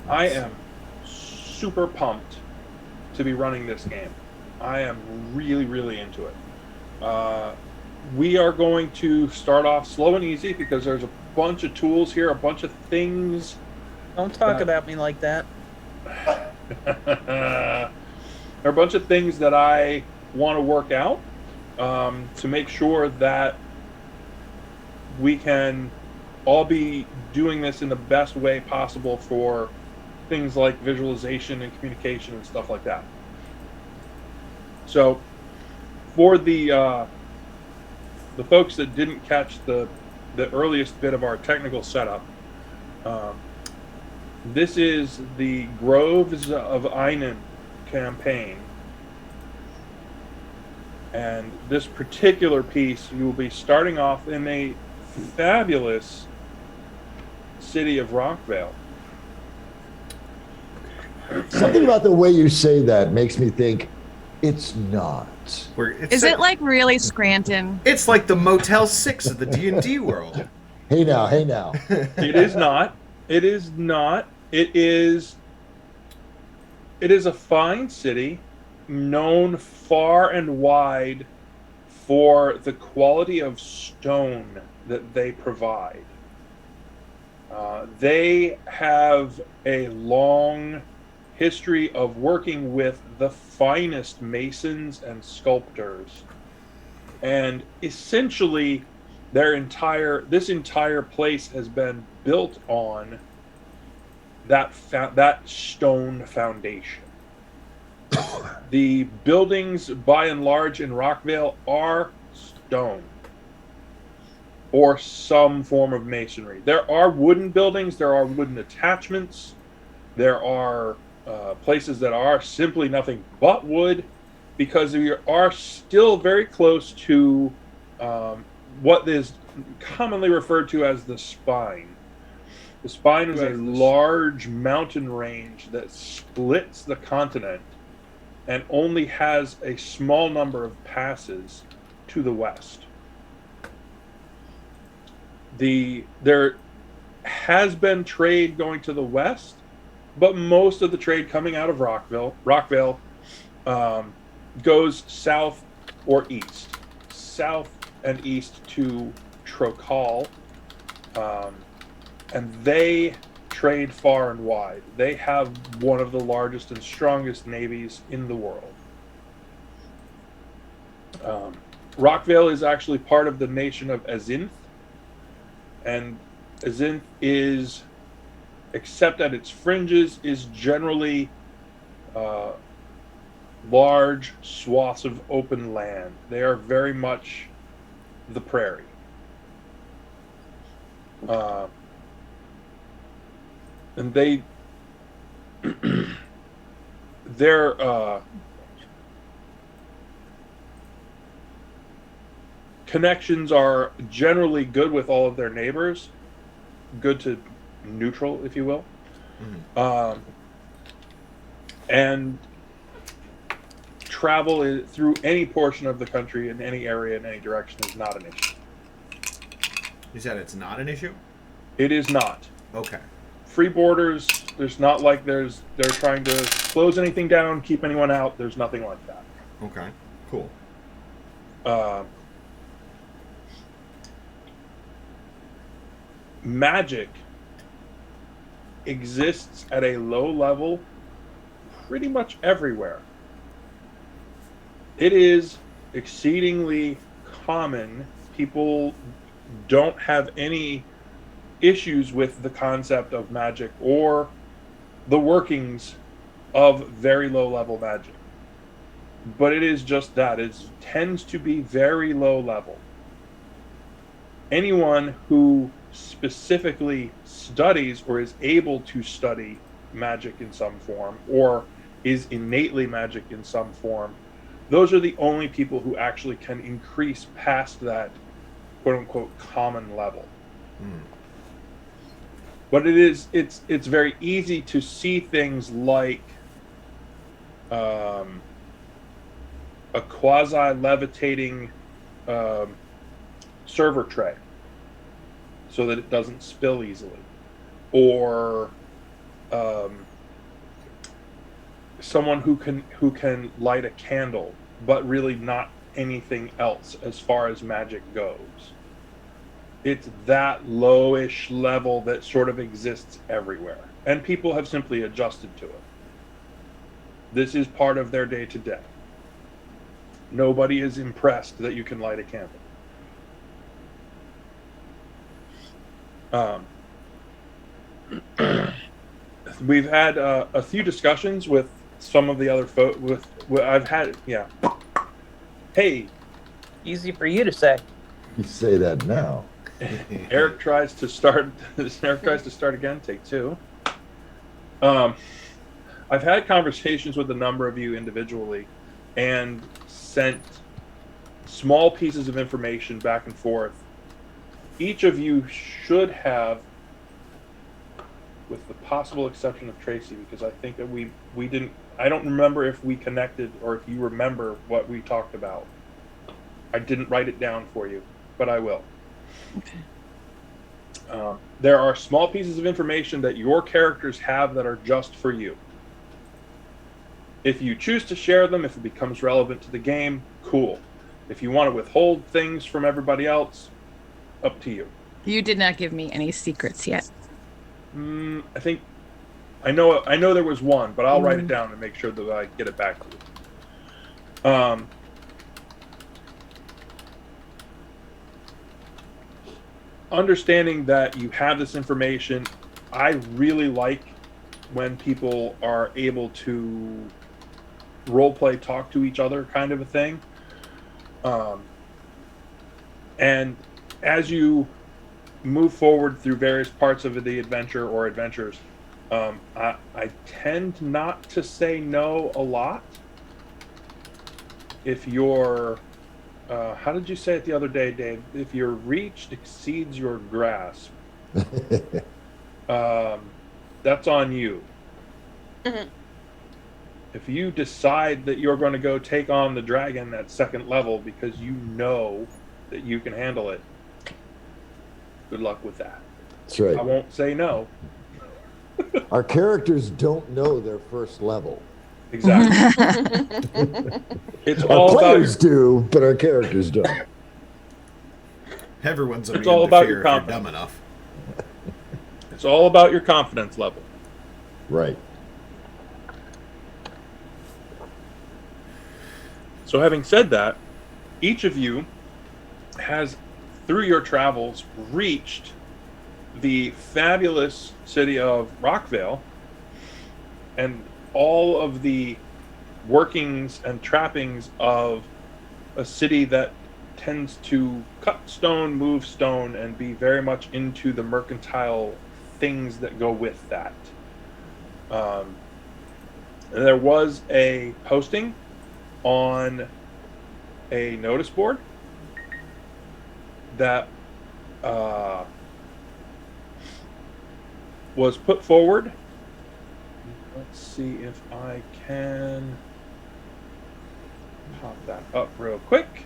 I Nice. am super pumped to be running this game. I am really, really into it. Uh, we are going to start off slow and easy because there's a bunch of tools here, a bunch of things Don't talk that about me like that. there are a bunch of things that I want to work out to make sure that we can all be doing this in the best way possible for things like visualization and communication and stuff like that. So for the folks that didn't catch the earliest bit of our technical setup, um, this is the Groves of Inan campaign, and this particular piece you will be starting off in a fabulous city of Rockvale. Something about the way you say that makes me think it's not. It's Is it like really Scranton? it's like the Motel 6 of the D&D world. Hey now, hey now. It is not. It is not. It is a fine city, known far and wide for the quality of stone that they provide. They have a long history of working with the finest masons and sculptors, and essentially, this entire place has been built on that stone foundation. The buildings, by and large, in Rockvale are stone or some form of masonry. There are wooden buildings, there are wooden attachments, there are places that are simply nothing but wood, because we are still very close to what is commonly referred to as the spine. The spine is a large mountain range that splits the continent and only has a small number of passes to the west. There has been trade going to the west, but most of the trade coming out of Rockvale, goes south or east. South and east to Trocal, and they trade far and wide. They have one of the largest and strongest navies in the world. Rockvale is actually part of the nation of Azinth, and Azinth is, except at its fringes, is generally large swaths of open land. They are very much the prairie. And their connections are generally good with all of their neighbors, good to neutral, if you will. And travel through any portion of the country in any area in any direction is not an issue. You said it's not an issue? It is not. Okay. Free borders. There's not like they're trying to close anything down, keep anyone out. There's nothing like that. Okay. Cool. Magic exists at a low level pretty much everywhere. It is exceedingly common. People don't have any issues with the concept of magic or the workings of very low level magic. But it is just that. It tends to be very low level. Anyone who specifically studies or is able to study magic in some form or is innately magic in some form, those are the only people who actually can increase past that quote unquote common level. But it's very easy to see things like a quasi levitating server tray so that it doesn't spill easily, or someone who can light a candle, but really not anything else as far as magic goes. It's that lowish level that sort of exists everywhere, and people have simply adjusted to it. This is part of their day to day. Nobody is impressed that you can light a candle. We've had a few discussions with some of the other folk. I've had, yeah. Hey, Easy for you to say. You say that now. Eric tries to start. Eric tries to start again. Take two. I've had conversations with a number of you individually, and sent small pieces of information back and forth. Each of you should have, with the possible exception of Tracy, because I think that we didn't. I don't remember if we connected or if you remember what we talked about. I didn't write it down for you, but I will. Okay. There are small pieces of information that your characters have that are just for you. If you choose to share them, if it becomes relevant to the game, cool. If you want to withhold things from everybody else, up to you. You did not give me any secrets yet. I think I know there was one, but I'll write it down and make sure that I get it back to you. Understanding that you have this information, I really like when people are able to roleplay, talk to each other, kind of a thing. And as you move forward through various parts of the adventure or adventures, I tend not to say no a lot. If you're, how did you say it the other day, Dave? If your reach exceeds your grasp, that's on you. Mhm. If you decide that you're going to go take on the dragon at second level because you know that you can handle it, good luck with that. That's right. I won't say no. Our characters don't know their first level. Exactly. It's Our all about players do, but our characters don't. Everyone's It's immune all to about fear your if you're confidence. dumb enough. It's all about your confidence level. Right. So having said that, each of you has, through your travels, reached the fabulous city of Rockvale, and all of the workings and trappings of a city that tends to cut stone, move stone, and be very much into the mercantile things that go with that. There was a posting on a notice board that was put forward. Let's see if I can pop that up real quick.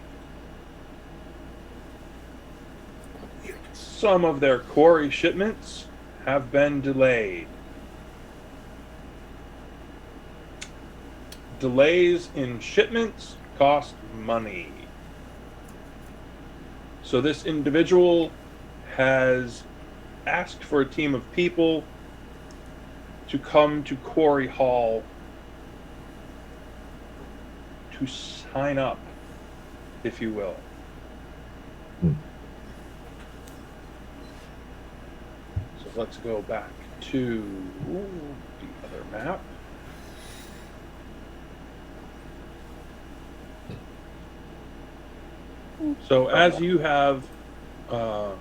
Some of their quarry shipments have been delayed. Delays in shipments cost money. So this individual has asked for a team of people to come to Quarry Hall to sign up, if you will. So let's go back to the other map. So as you have come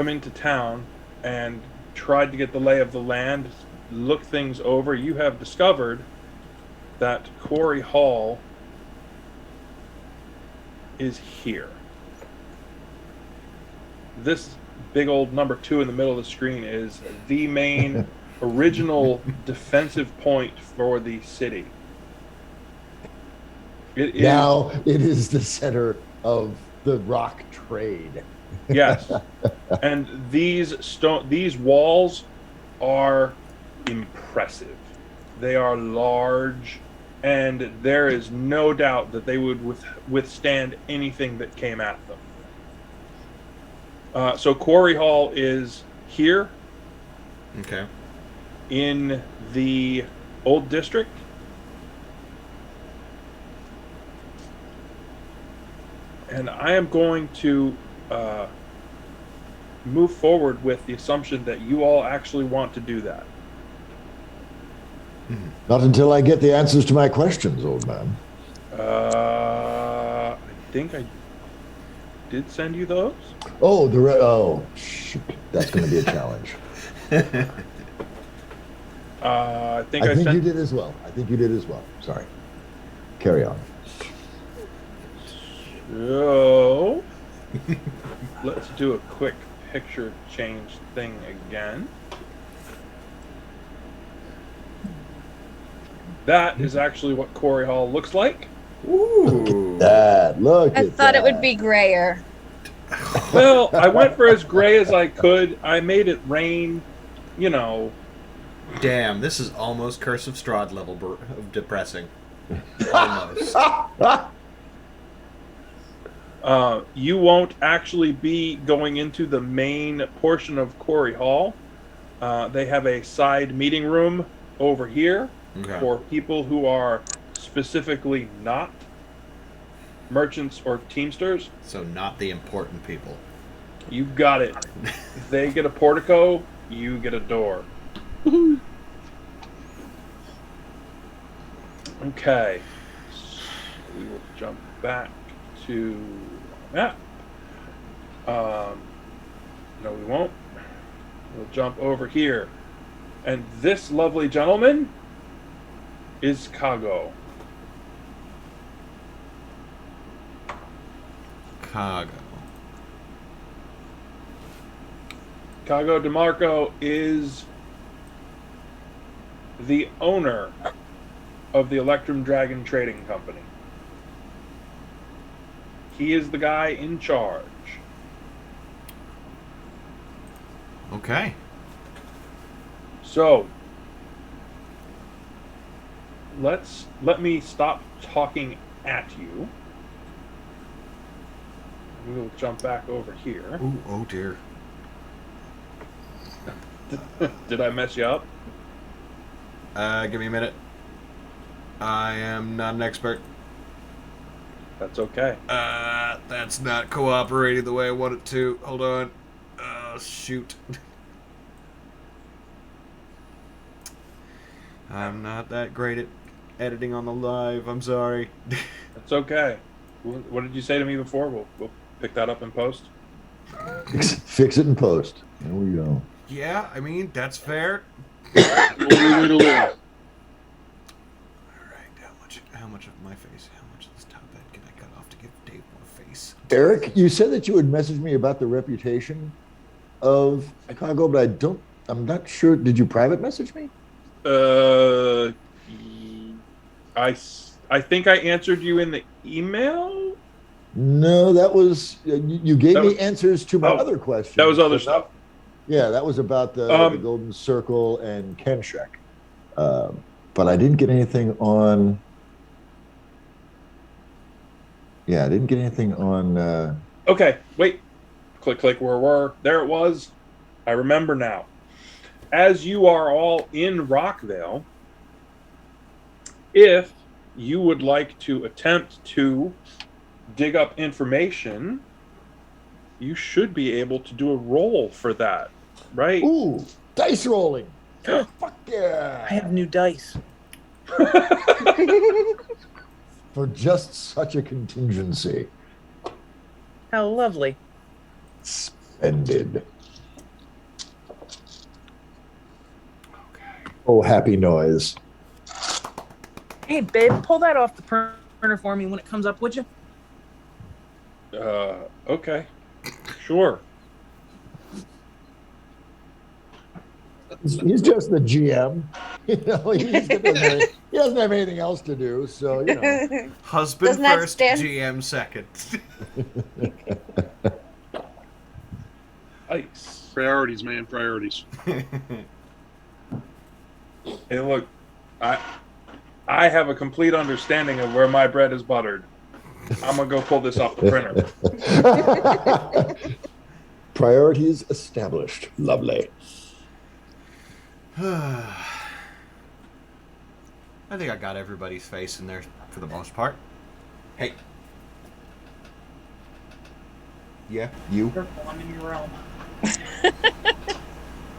into town and tried to get the lay of the land, look things over, you have discovered that Quarry Hall is here. This big old number 2 in the middle of the screen is the main original defensive point for the city. Now it is the center of the rock trade. Yes. And these walls are impressive. They are large, and there is no doubt that they would withstand anything that came at them. So Quarry Hall is here Okay. in the old district. And I am going to move forward with the assumption that you all actually want to do that. Not until I get the answers to my questions, old man. I think I did send you those. Oh, shoot. That's going to be a challenge. I think I think sent you did as well. Sorry. Carry on. So let's do a quick picture change thing again. That is actually what Quarry Hall looks like. Ooh. Look I at thought it would that. be grayer. Well, I went for as gray as I could. I made it rain, you know. Damn, this is almost Curse of Strahd level of depressing. Almost. You won't actually be going into the main portion of Quarry Hall. They have a side meeting room over here for people who are specifically not merchants or teamsters. So not the important people. You got it. If they get a portico, you get a door. Okay. So we will jump back to map. No, we won't. We'll jump over here. And this lovely gentleman is Kago. Cargo. Kago DeMarco is the owner of the Electrum Dragon Trading Company. He is the guy in charge. Okay. So, let me stop talking at you. We'll jump back over here. Ooh, oh dear. Did I mess you up? Give me a minute. I am not an expert. That's okay. That's not cooperating the way I want it to. Hold on. Shoot. I'm not that great at editing on the live. I'm sorry. That's okay. What did you say to me before? We'll pick that up in post. Fix it in post. There we go. Yeah, I mean, that's fair. We'll leave it alone. Alright, how much of my face, how much of this top end can I cut off to give Dave more face? Eric, you said that you would message me about the reputation of Chicago, but I'm not sure. Did you private message me? I think I answered you in the email. No, that was you gave me answers to my other questions. That was other stuff. Yeah, that was about the Golden Circle and Kenshek. But I didn't get anything on. Yeah, I didn't get anything on. Okay, wait. Click, there it was. I remember now. As you are all in Rockvale, if you would like to attempt to dig up information, you should be able to do a roll for that, right? Ooh, dice rolling. Fuck yeah. I have new dice. For just such a contingency. How lovely. Splendid. Oh, happy noise. Hey, babe, pull that off the printer for me when it comes up, would you? Okay. Sure. He's just the GM. You know, he doesn't have anything else to do, so, you know. Husband Doesn't that first, stand- GM second. Ice. Priorities, man, priorities. Hey, look, I have a complete understanding of where my bread is buttered. I'm gonna go pull this off the printer. Priorities established. Lovely. I think I got everybody's face in there for the most part. Hey. Yeah, you. Careful, I'm in your realm.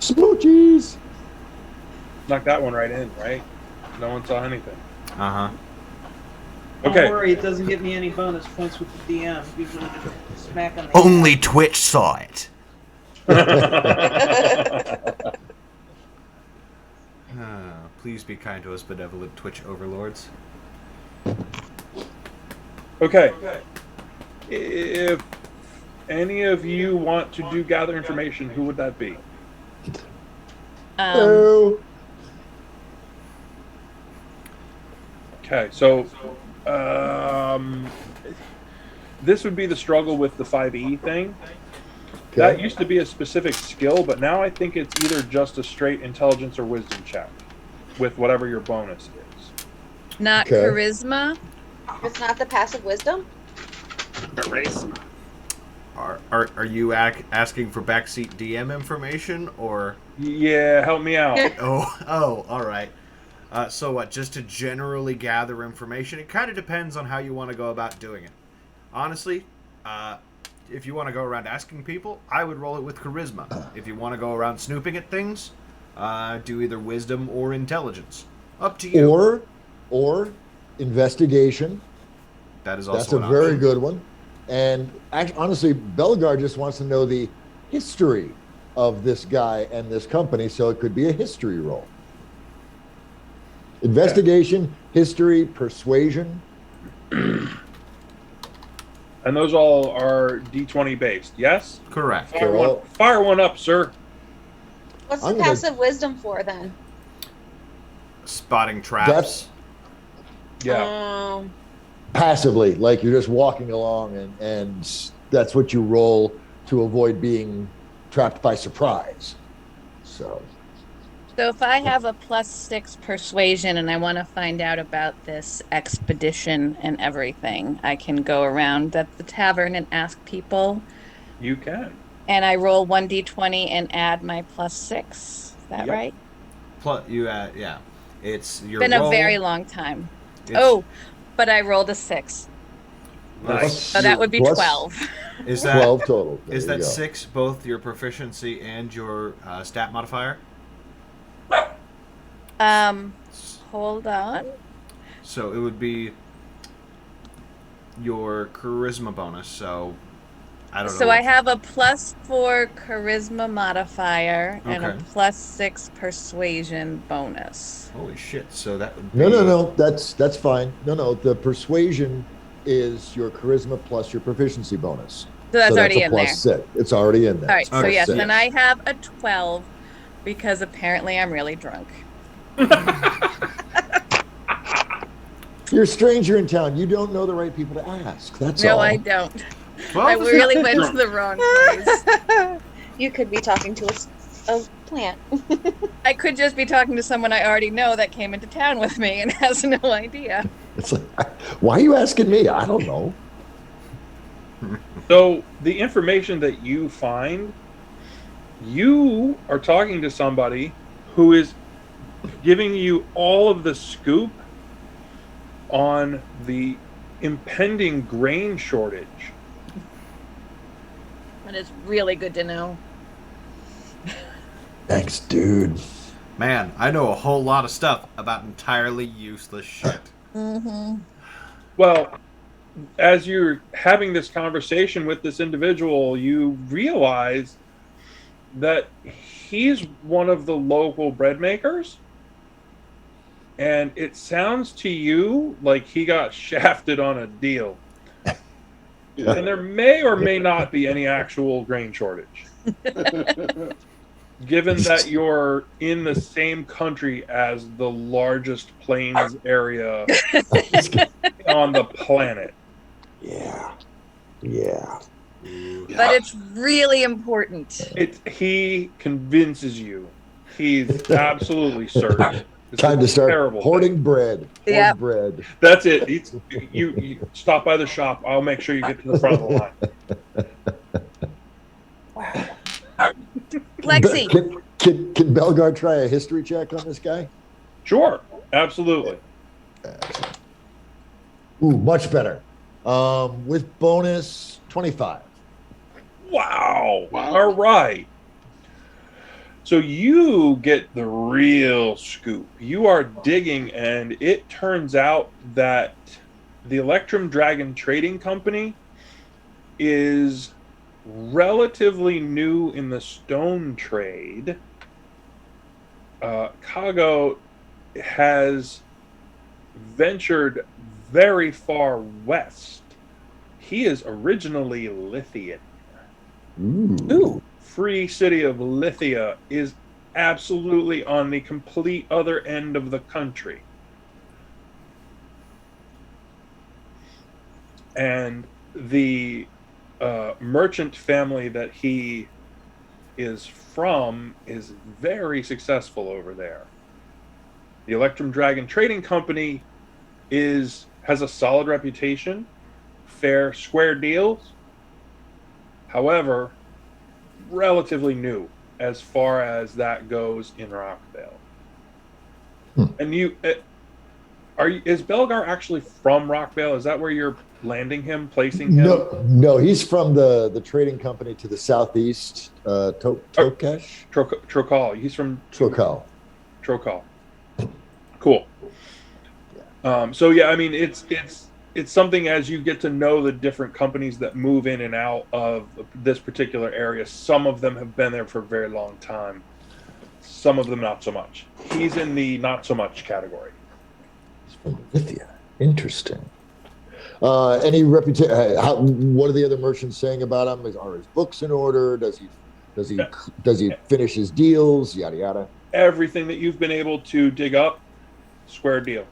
Smoochies. Knock that one right in, right? No one saw anything. Uh-huh. Okay. Don't worry, it doesn't give me any bonus points with the DM. Usually just smack on the Only head. Twitch saw it. Please be kind to us, benevolent Twitch overlords. Okay. If any of you want to do gather information, who would that be? Hello. Okay, so this would be the struggle with the 5e thing. That Okay. used to be a specific skill, but now I think it's either just a straight intelligence or wisdom check with whatever your bonus is. Not Okay. charisma. It's not the passive wisdom? Are you asking for backseat DM information, or? Yeah, help me out. Oh, all right. So what? Just to generally gather information? It kind of depends on how you want to go about doing it. Honestly, if you want to go around asking people, I would roll it with charisma. If you want to go around snooping at things, do either wisdom or intelligence. Up to you. Or investigation. That is also That's a an very option. good one. And honestly, Belgar just wants to know the history of this guy and this company, so it could be a history roll. Investigation, history, persuasion. And those all are d20 based, yes? Correct. Fire one up, sir. What's I'm the gonna- passive wisdom for then? Spotting traps. Yeah. Passively, like you're just walking along, and that's what you roll to avoid being trapped by surprise. So So if I have a +6 persuasion and I want to find out about this expedition and everything, I can go around at the tavern and ask people, You can. and I roll 1d20 and add my +6. Is that Yep. right? Plus, yeah. It's your Been roll. a very long time. It's- Oh, but I rolled a 6. Nice. So that would be Plus 12. Is that 12 total. There is you that go. 6 both your proficiency and your stat modifier? Hold on. So it would be your charisma bonus. So I don't know. So I have a +4 charisma modifier and a Okay. +6 persuasion bonus. Holy shit! So that would be No. That's fine. No. The persuasion is your charisma plus your proficiency bonus. So that's already a in there. +6. It's already in there. All right, so Okay. yes, Six. then I have a 12 because apparently I'm really drunk. You're a stranger in town. You don't know the right people to ask. That's No, all. I don't. Well, I this is- really went to the wrong place. You could be talking to a plant. I could just be talking to someone I already know that came into town with me and has no idea. It's like, why are you asking me? I don't know. So the information that you find, you are talking to somebody who is giving you all of the scoop on the impending grain shortage. But it's really good to know. Thanks, dude. Man, I know a whole lot of stuff about entirely useless shit. Mm-hmm. Well, as you're having this conversation with this individual, you realize that he's one of the local bread makers. And it sounds to you like he got shafted on a deal. And there may or may not be any actual grain shortage. Given that you're in the same country as the largest plains area on the planet. Yeah. But it's really important. He convinces you. He's absolutely certain. It's Time a to start terrible hoarding thing. bread. Hoard Yep. bread. That's it. You stop by the shop. I'll make sure you get to the front of the line. Lexi. Can Belgar try a history check on this guy? Sure, absolutely. Ooh, much better. With bonus 25. Wow. All right. So you get the real scoop. You are digging, and it turns out that the Electrum Dragon Trading Company is relatively new in the stone trade. Kago has ventured very far west. He is originally Lithian. Ooh. Free city of Lithia is absolutely on the complete other end of the country. And the merchant family that he is from is very successful over there. The Electrum Dragon Trading Company has a solid reputation, fair, square deals. However, relatively new as far as that goes in Rockvale. And is Belgar actually from Rockvale? Is that where you're landing him, placing him? No, he's from the trading company to the southeast, Tokesh? Trokal. He's from Trokal. Cool. So yeah, I mean, it's something as you get to know the different companies that move in and out of this particular area. Some of them have been there for a very long time. Some of them not so much. He's in the not so much category. He's from Lithia. Interesting. Any reputation? What are the other merchants saying about him? Are his books in order? Does he finish his deals? Yada yada. Everything that you've been able to dig up, square deal.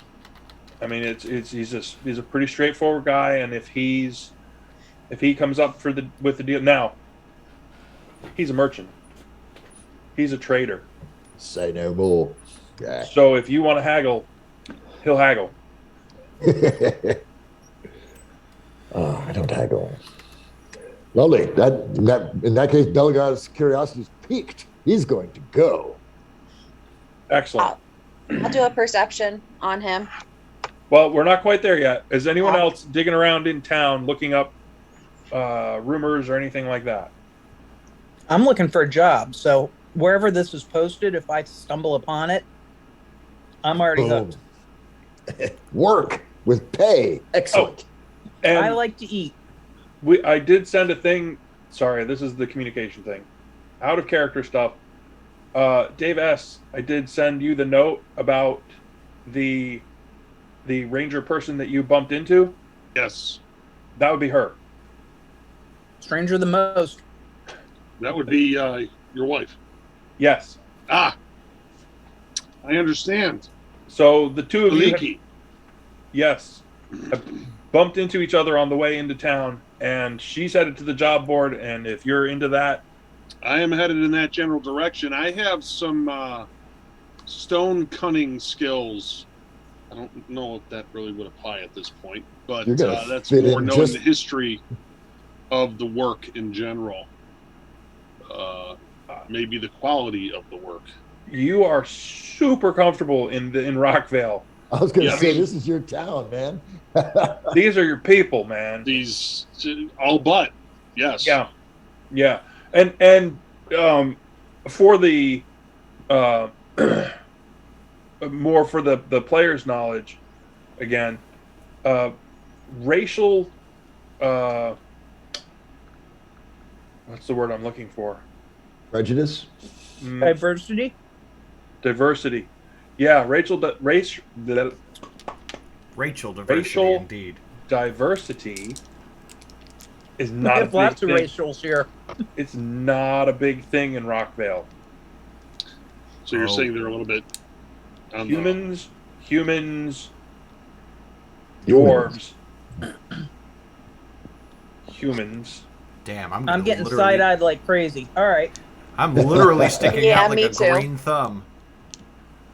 I mean, he's a pretty straightforward guy, and if he comes up with the deal now, he's a merchant. He's a trader. Say no more. Yeah. So if you want to haggle, he'll haggle. I don't haggle. Lovely. In that case, Belgar's curiosity is piqued. He's going to go. Excellent. I'll do a perception on him. Well, we're not quite there yet. Is anyone else digging around in town looking up rumors or anything like that? I'm looking for a job, so wherever this was posted, if I stumble upon it, I'm already hooked. Work with pay. Excellent. And I like to eat. I did send a thing. Sorry, this is the communication thing. Out of character stuff. Dave S., I did send you the note about the ranger person that you bumped into. Yes. That would be her. Stranger than most. That would be your wife. Yes. Ah. I understand. So the two of you Leaky. have bumped into each other on the way into town, and she's headed to the job board, and if you're into that, I am headed in that general direction. I have some stone cunning skills. I don't know if that really would apply at this point, but that's more knowing the history of the work in general. Maybe the quality of the work. You are super comfortable in Rockvale. I was going to say, this is your town, man. These are your people, man. These all but yes. Yeah. And for the more for the player's knowledge, again, racial what's the word I'm looking for? Prejudice? Diversity? Diversity. Yeah, racial diversity, indeed. Diversity is We not a have big lots of thing. racials here. It's not a big thing in Rockvale. So you're saying they're a little bit on humans, dwarves, humans. Damn, I'm getting side-eyed like crazy. All right. I'm literally sticking Yeah, out like me a too. green thumb.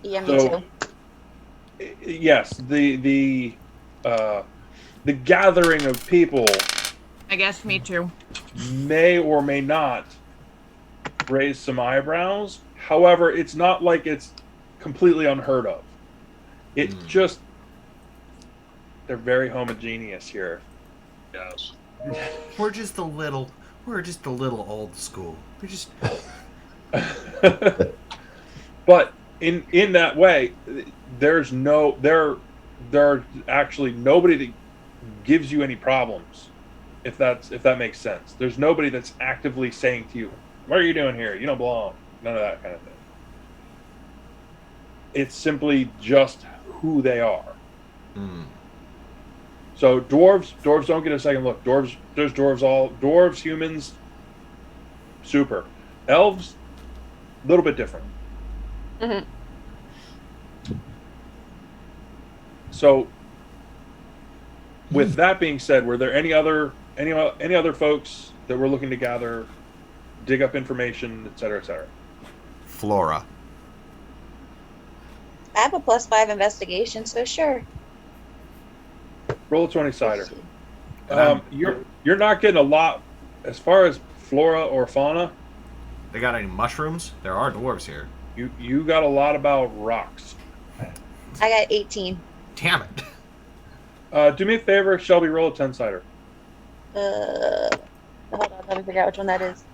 Yeah, me too. yes, the gathering of people I guess me too. may or may not raise some eyebrows. However, it's not like it's completely unheard of. It just they're very homogeneous here. Yes. We're just a little old school. We're just But in that way, there's there's actually nobody that gives you any problems, if that makes sense. There's nobody that's actively saying to you, "What are you doing here? You don't belong." None of that kind of thing. It's simply just who they are. So dwarves don't get a second look. There's dwarves, humans, super. Elves, a little bit different. Mhm. So, with that being said, were there any other folks that were looking to gather, dig up information, et cetera, et cetera? Flora. I have a +5 investigation, so sure. Roll a 20-sider. You're not getting a lot as far as flora or fauna. They got any mushrooms? There are dwarves here. You got a lot about rocks. I got 18. Damn it. Do me a favor, Shelby. Roll a 10-sider. Hold on, let me figure out which one that is.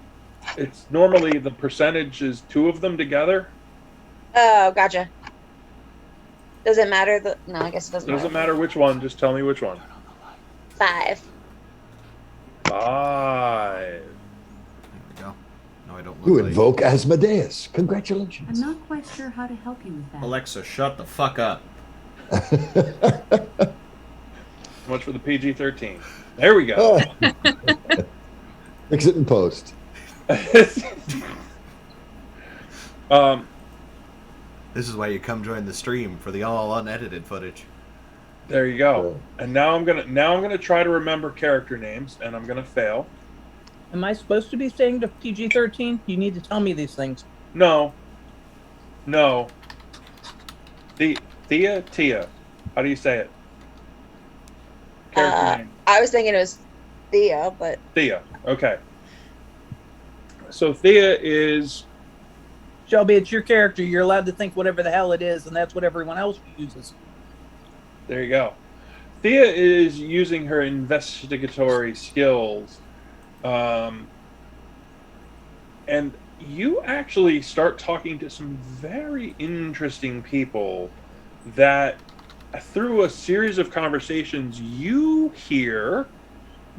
It's normally the percentage is 2 of them together. Oh, gotcha. Does it matter? No, I guess it Doesn't matter which one. Just tell me which one. 5. 5. There we go. No, I don't look You like... invoke Asmodeus. Congratulations. I'm not quite sure how to help you with that. Alexa, shut the fuck up. So much for the PG-13. There we go. Fix it in post. This is why you come join the stream for the all unedited footage. There you go. And now I'm gonna try to remember character names, and I'm gonna fail. Am I supposed to be saying to PG-13? You need to tell me these things. No. Tia. How do you say it? Character name. I was thinking it was Thea, but Thea. Okay. So Thea is. Shelby, it's your character. You're allowed to think whatever the hell it is, and that's what everyone else uses. There you go. Thea is using her investigatory skills. And you actually start talking to some very interesting people that through a series of conversations you hear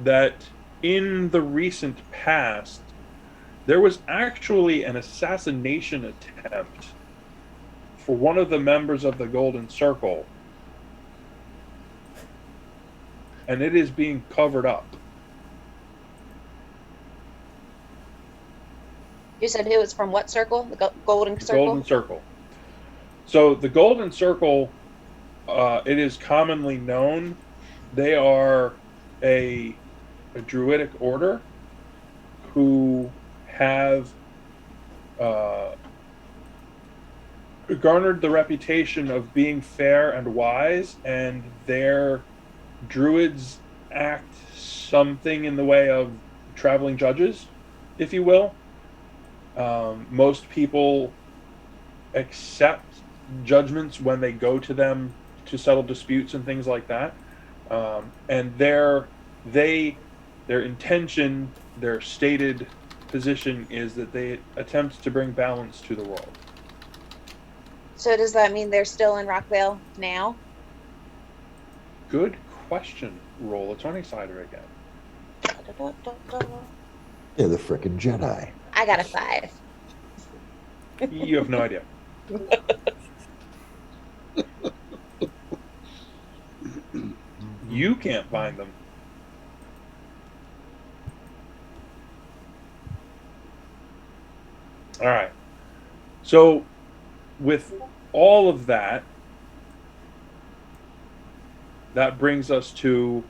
that in the recent past there was actually an assassination attempt for one of the members of the Golden Circle, and it is being covered up. you said who was from what circle? The Golden Circle? Golden Circle. So the Golden Circle, it is commonly known, they are a druidic order who have garnered the reputation of being fair and wise, and their druids act something in the way of traveling judges, if you will. Most people accept judgments when they go to them to settle disputes and things like that. And their intention, their stated position is that they attempt to bring balance to the world. So does that mean they're still in Rockvale now? Good question. Roll a 20-sider again. They're the frickin' Jedi. I got a 5. You have no idea. You can't find them. All right. So, with all of that, that brings us to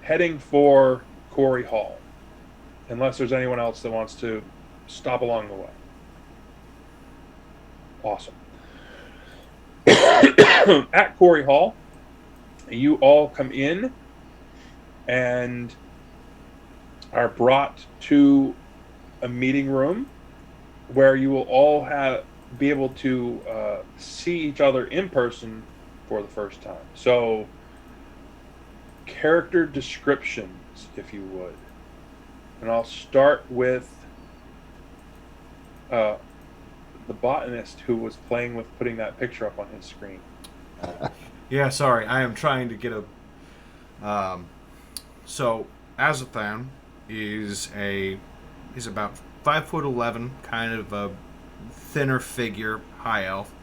heading for Quarry Hall. Unless there's anyone else that wants to stop along the way. Awesome. at Quarry Hall, you all come in and are brought to a meeting room where you will all be able to see each other in person for the first time. So, character descriptions, if you would. And I'll start with the botanist who was playing with putting that picture up on his screen. Yeah, sorry. I am trying to get a... so, Azathan is he's about 5'11", kind of a thinner figure, high elf.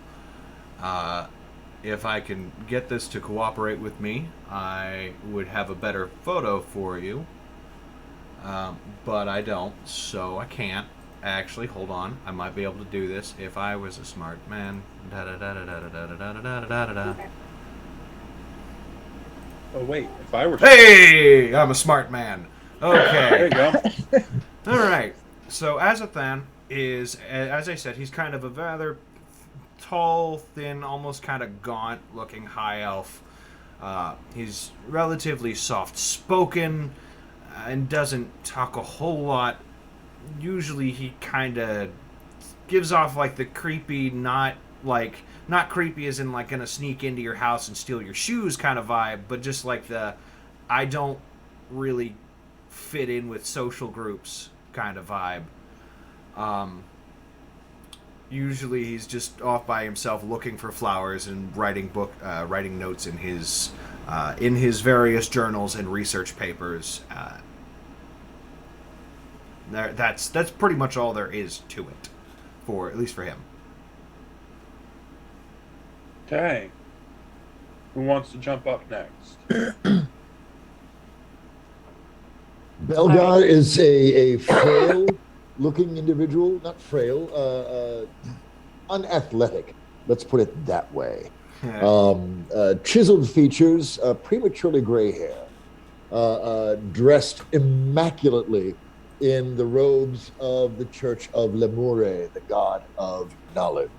If I can get this to cooperate with me, I would have a better photo for you. But I don't, so I can't. Actually, hold on. I might be able to do this if I was a smart man. Oh wait, if I were... Hey! I'm a smart man. Okay. There you go. All right. So Azathan is, as I said, he's kind of a rather tall, thin, almost kind of gaunt-looking high elf. He's relatively soft-spoken and doesn't talk a whole lot. Usually he kind of gives off like the creepy, not creepy as in like gonna sneak into your house and steal your shoes kind of vibe, but just like the I don't really fit in with social groups kind of vibe. Usually he's just off by himself looking for flowers and writing notes in his various journals and research papers. That's pretty much all there is to it, at least for him. Okay. Who wants to jump up next? Belgar is a frail-looking individual. Not frail, unathletic. Let's put it that way. Chiseled features, prematurely gray hair, dressed immaculately in the robes of the Church of Lemure, the god of knowledge.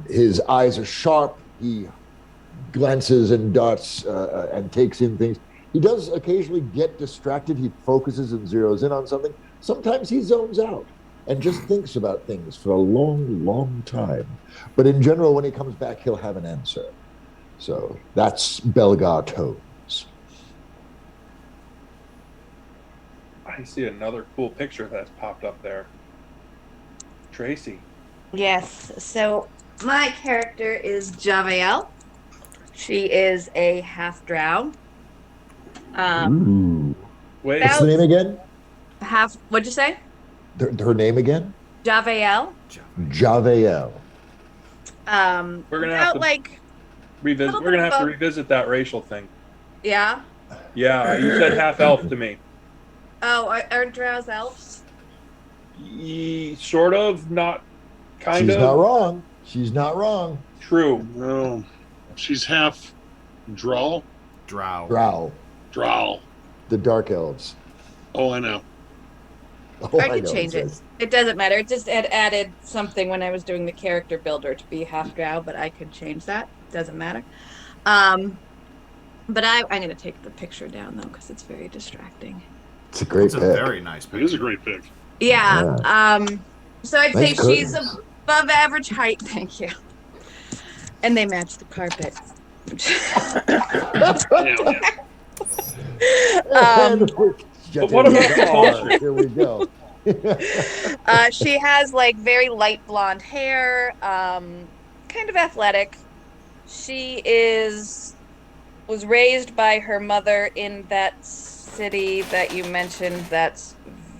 His eyes are sharp. He glances and darts and takes in things. He does occasionally get distracted. He focuses and zeroes in on something. Sometimes he zones out and just thinks about things for a long, long time. But in general, when he comes back, he'll have an answer. So that's Belgar Tones. I see another cool picture that's popped up there. Tracy. Yes. So my character is Javael. She is a half drow. Wait. What's the name again? What'd you say? Her name again? Javael. Javael. We're gonna have to revisit. We're gonna have to revisit that racial thing. Yeah. Yeah, you said half elf to me. Oh, aren't drows elves? Sort of, not kind of. She's not wrong. She's not wrong. True. No, she's half drow. Drow. The dark elves. Oh, I know. I could change it. It doesn't matter. It just had added something when I was doing the character builder to be half drow, but I could change that. Doesn't matter. But I'm going to take the picture down though because it's very distracting. It's a great pick. It's a very nice pick. It is a great pick. Yeah. So I'd say Nice she's curtains. above average height. Thank you. And they match the carpet. But what about the culture? Here we go. She has like very light blonde hair, kind of athletic. She was raised by her mother in that city that you mentioned that's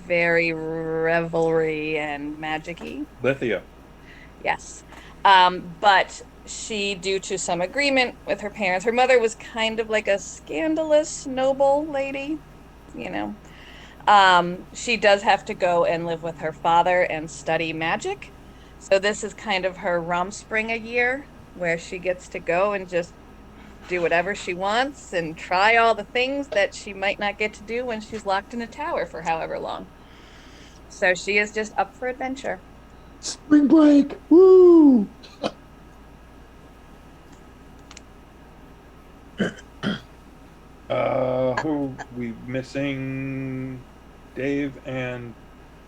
very revelry and magic-y. Lithia. Yes. But she, due to some agreement with her parents, her mother was kind of like a scandalous noble lady, you know. She does have to go and live with her father and study magic. So this is kind of her Rumspringa year, where she gets to go and just do whatever she wants and try all the things that she might not get to do when she's locked in a tower for however long. So she is just up for adventure. Spring break. Woo! we missing Dave and...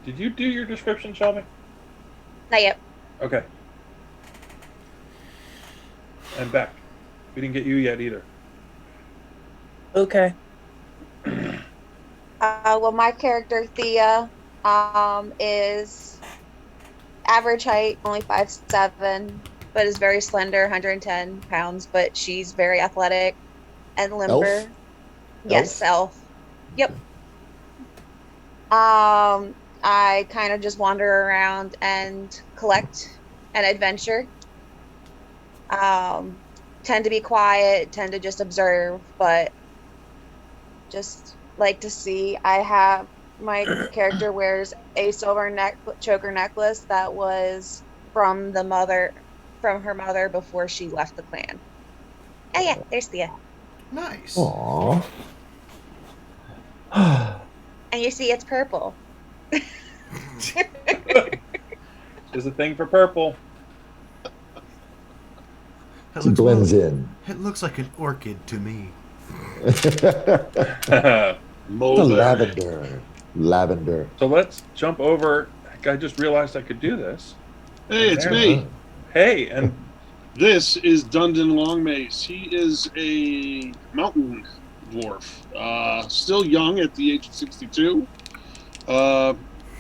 Did you do your description, Shelby? Not yet. Okay. And Beck. We didn't get you yet either. Okay. Well, my character Thea is average height, only 5'7", but is very slender, 110 pounds. But she's very athletic and limber. Elf? Yes, elf. Yep. I kind of just wander around and collect and adventure. Tend to be quiet, tend to just observe, but just like to see. I have my character wears a silver choker necklace that was from her mother before she left the clan. Oh yeah, there's Thea. Nice. Aww. And you see it's purple. There's a thing for purple. It blends in. It looks like an orchid to me. Lavender. So let's jump over. I just realized I could do this. Hey, it's me. Hey, and this is Dundon Longmace. He is a mountain dwarf. Still young at the age of 62. A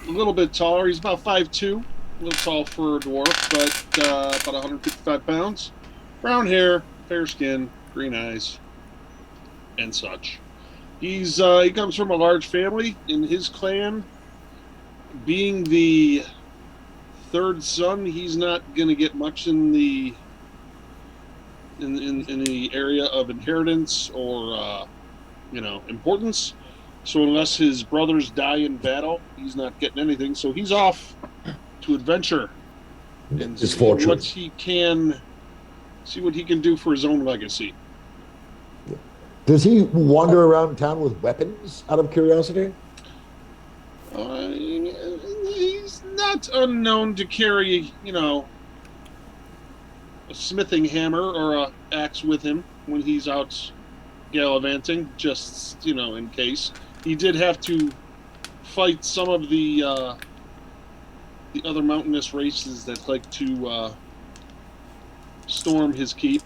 little bit taller. He's about 5'2". A little tall for a dwarf, but about 155 pounds. Brown hair, fair skin, green eyes, and such. He comes from a large family in his clan. Being the third son, he's not going to get much in the area of inheritance or importance. So unless his brothers die in battle, he's not getting anything. So he's off to adventure and see what he can do for his own legacy. Does he wander around town with weapons, out of curiosity? He's not unknown to carry, a smithing hammer or a axe with him when he's out gallivanting, just, in case. He did have to fight some of the other mountainous races that like to storm his keep.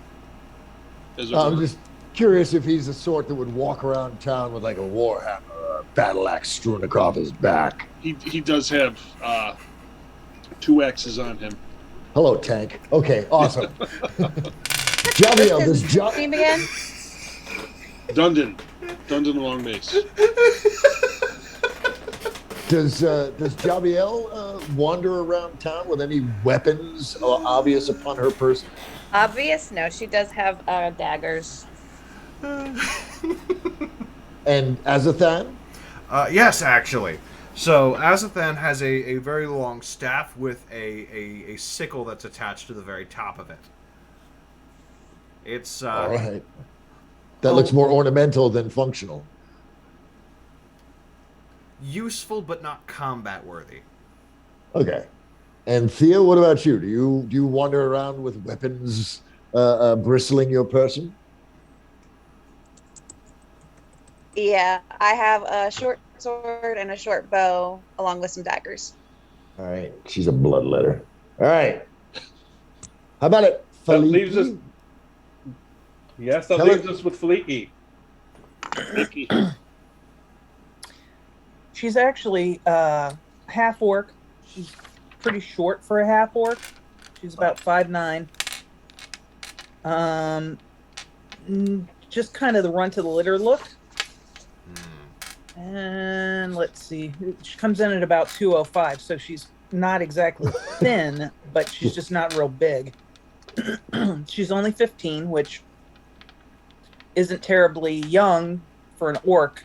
I'm just curious if he's the sort that would walk around town with like a warhammer or a battle axe strewn across his back. He does have 2 axes on him. Hello, Tank. Okay, awesome. Javiel, What's his name again? Dundon Longmace. Does Javiel wander around town with any weapons obvious upon her person? Obvious? No, she does have daggers. And Azathan? Yes, actually. So Azathan has a very long staff with a sickle that's attached to the very top of it. It's all right. That looks more ornamental than functional. Useful, but not combat worthy. Okay. And Thea, what about you? Do you wander around with weapons bristling your person? Yeah, I have a short sword and a short bow, along with some daggers. All right. She's a bloodletter. All right. How about it, That Felipe? leaves us. Yes, that leaves us with Fleeky. She's actually half orc. She's pretty short for a half orc. She's about 5'9". Just kind of the runt of the litter look. And let's see. She comes in at about 205, so she's not exactly thin, but she's just not real big. She's only 15, which isn't terribly young for an orc.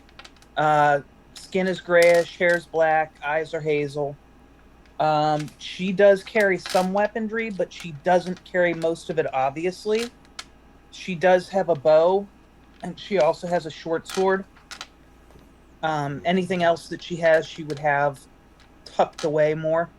Skin is grayish, hair's black, eyes are hazel. She does carry some weaponry, but she doesn't carry most of it, obviously. She does have a bow, and she also has a short sword. Anything else that she has, she would have tucked away more.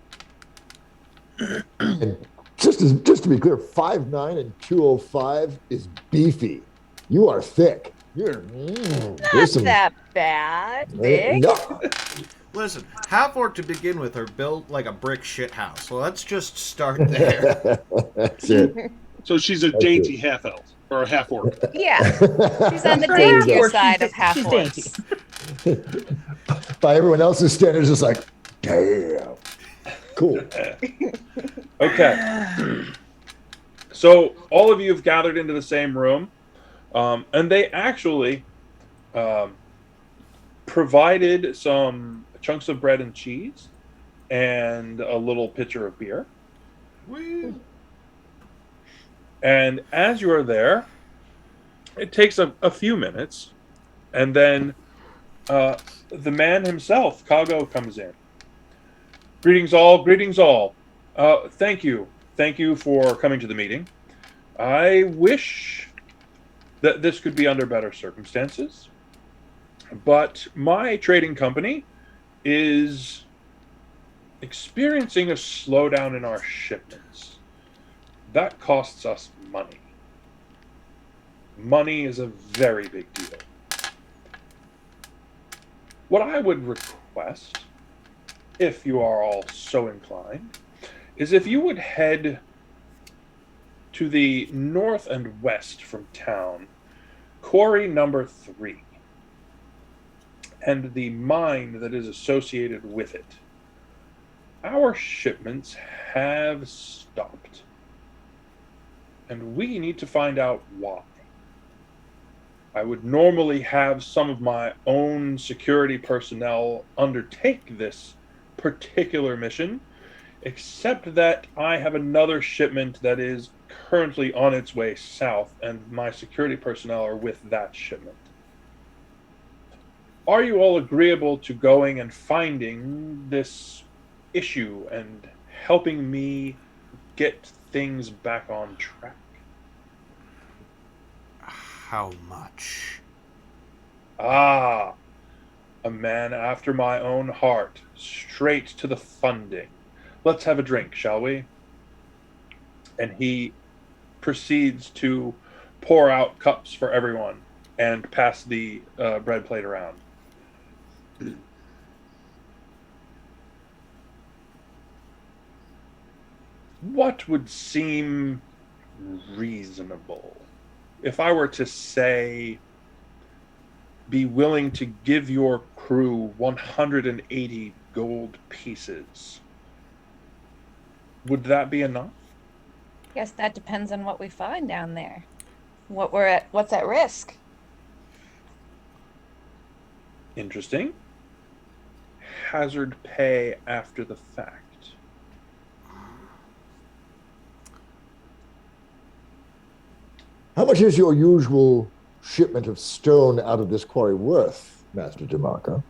And just to be clear, 5'9" and 205 is beefy. You are thick. There's some. That bad, Vic. No. Listen, half-orc to begin with are built like a brick shit house. So let's just start there. That's it. So she's a dainty half elf or a half orc. Yeah, she's on the For half daintier orc, side she's- of half she's orcs. By everyone else's standards, it's like, damn. Cool. Okay. So all of you have gathered into the same room, and they actually provided some chunks of bread and cheese and a little pitcher of beer. Woo. And as you are there, it takes a few minutes, and then the man himself, Kago, comes in. Greetings all, greetings all. Thank you for coming to the meeting. I wish that this could be under better circumstances, but my trading company is experiencing a slowdown in our shipments. That costs us money. Money is a very big deal. What I would request, if you are all so inclined, is if you would head to the north and west from town, quarry number 3, and the mine that is associated with it. Our shipments have stopped, and we need to find out why. I would normally have some of my own security personnel undertake this particular mission, except that I have another shipment that is currently on its way south, and my security personnel are with that shipment. Are you all agreeable to going and finding this issue and helping me get things back on track? How much? Ah, a man after my own heart, straight to the funding. Let's have a drink, shall we? And he proceeds to pour out cups for everyone and pass the bread plate around. What would seem reasonable? If I were to say, be willing to give your crew 180 gold pieces, would that be enough? Guess that depends on what we find down there. What's at risk? Interesting. Hazard pay after the fact. How much is your usual shipment of stone out of this quarry worth, Master DeMarco?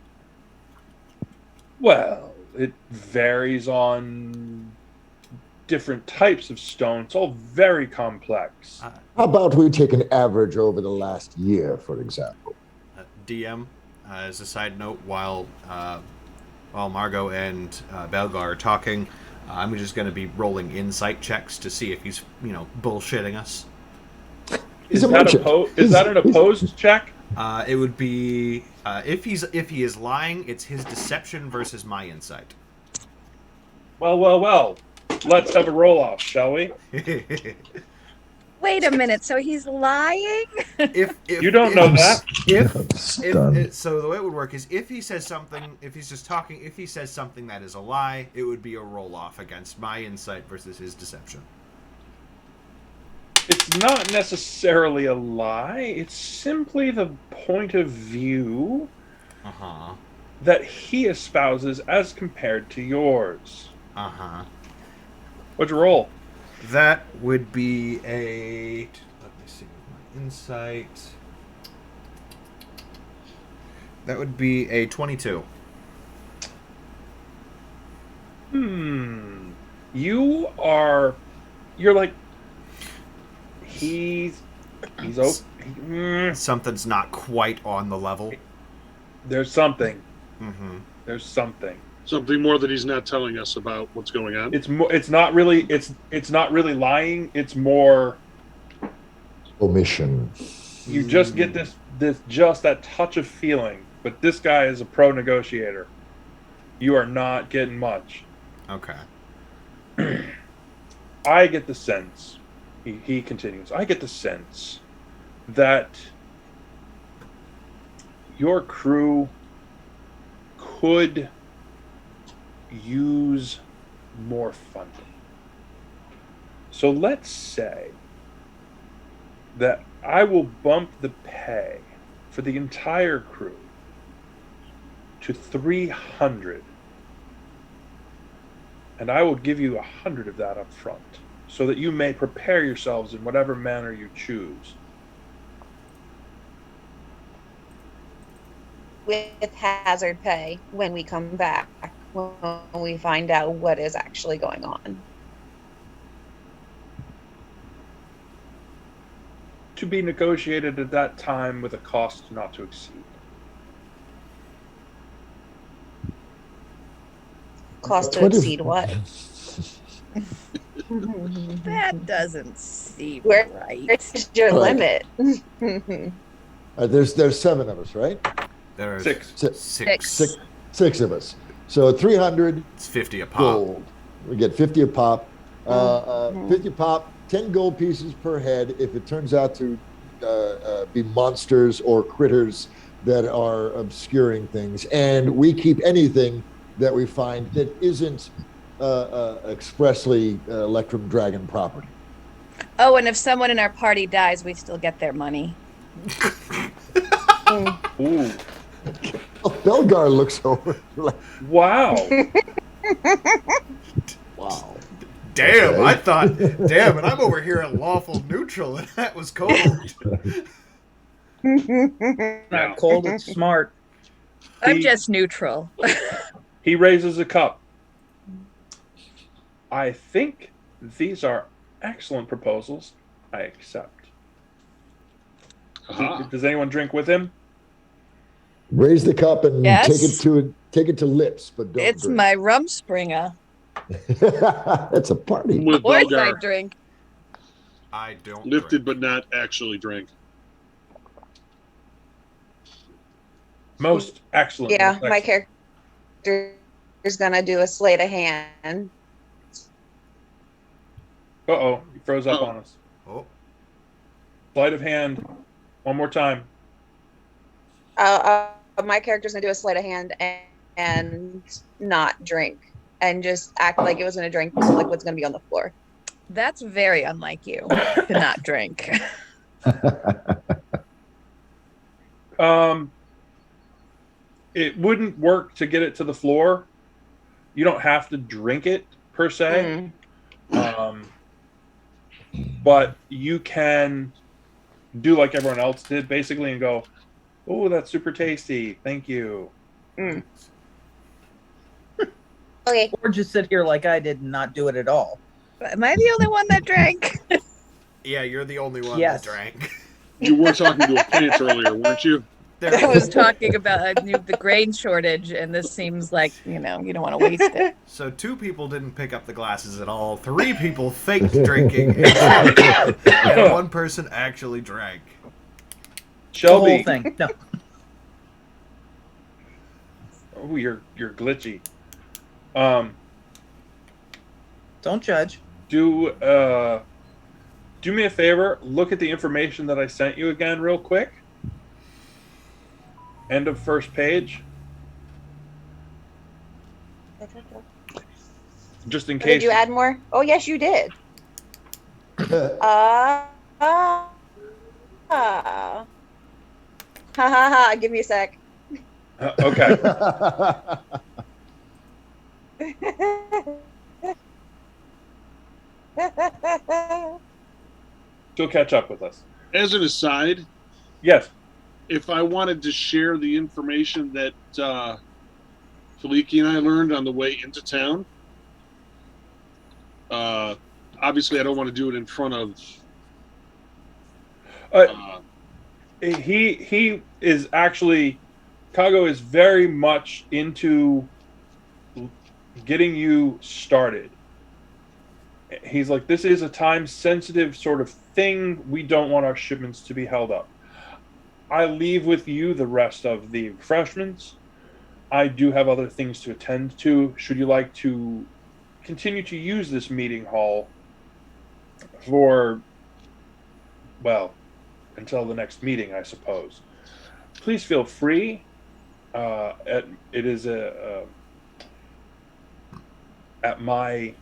Well, it varies on different types of stone. It's all very complex. How about we take an average over the last year, for example? DM, as a side note, while Margot and Belgar are talking, I'm just going to be rolling insight checks to see if he's, bullshitting us. Is that an opposed check? It would be if he is lying, it's his deception versus my insight. Well. Let's have a roll-off, shall we? Wait a minute. So he's lying? If you don't know that. So the way it would work is if he says something, if he's just talking, if he says something that is a lie, it would be a roll-off against my insight versus his deception. It's not necessarily a lie. It's simply the point of view that he espouses as compared to yours. What'd you roll? That would be a... Let me see my insight. That would be a 22. You're like... He's Something's not quite on the level. There's something. There's something. Something more that he's not telling us about what's going on. It's not really lying. It's more omission. You just get this just that touch of feeling, but this guy is a pro negotiator. You are not getting much. Okay. I get the sense, he continues, I get the sense that your crew could use more funding. So let's say that I will bump the pay for the entire crew to 300, and I will give you 100 of that up front, so that you may prepare yourselves in whatever manner you choose. With hazard pay when we come back, when we find out what is actually going on. To be negotiated at that time with a cost not to exceed. Cost to exceed what? That doesn't seem Where's your Right. limit? There's 7 of us, right? There's Six. Six of us. So 300 It's 50 a pop. gold. We get 50 a pop. 50 a pop, 10 gold pieces per head if it turns out to be monsters or critters that are obscuring things. And we keep anything that we find that isn't expressly Electrum Dragon property. Oh, and if someone in our party dies, we still get their money. Ooh. Oh, Belgar looks over like, Wow. wow. Damn, Okay. I thought, damn, and I'm over here at lawful neutral, and that was cold. Not cold, it's smart. I'm just neutral. He raises a cup. I think these are excellent proposals. I accept. Uh-huh. Does anyone drink with him? Raise the cup and Yes. take it to lips, but don't It's drink. my Rumspringer. That's a party. With Of course I Belgar, drink. I don't lifted drink. but not actually drink. Most excellent. Yeah, most my excellent. character is gonna do a sleight of hand. Uh-oh, he froze up Uh-oh. on us. Oh, Sleight of hand. One more time. My character's gonna do a sleight of hand and not drink and just act like it was gonna drink some liquid's gonna be on the floor. That's very unlike you to not drink. It wouldn't work to get it to the floor. You don't have to drink it per se. But you can do like everyone else did, basically, and go, "Oh, that's super tasty. Thank you." Okay. Or just sit here like I did and not do it at all. Am I the only one that drank? yeah, you're the only one Yes. that drank. You were talking to a plant earlier, weren't you? I was talking about the grain shortage, and this seems like, you don't want to waste it. So 2 people didn't pick up the glasses at all. 3 people faked drinking, and 1 person actually drank. The whole Shelby, thing. No. oh, you're glitchy. Don't judge. Do me a favor. Look at the information that I sent you again, real quick. End of first page. Just in Did case. you add more? Oh yes, you did. Ha ha ha! Give me a sec. Okay. She'll catch up with us. As an aside, Yes. if I wanted to share the information that Feliki and I learned on the way into town, obviously I don't want to do it in front of. He is actually, Kago is very much into getting you started. He's like, this is a time sensitive sort of thing. We don't want our shipments to be held up. I leave with you the rest of the refreshments. I do have other things to attend to. Should you like to continue to use this meeting hall for, well, until the next meeting, I suppose, please feel free. It is at my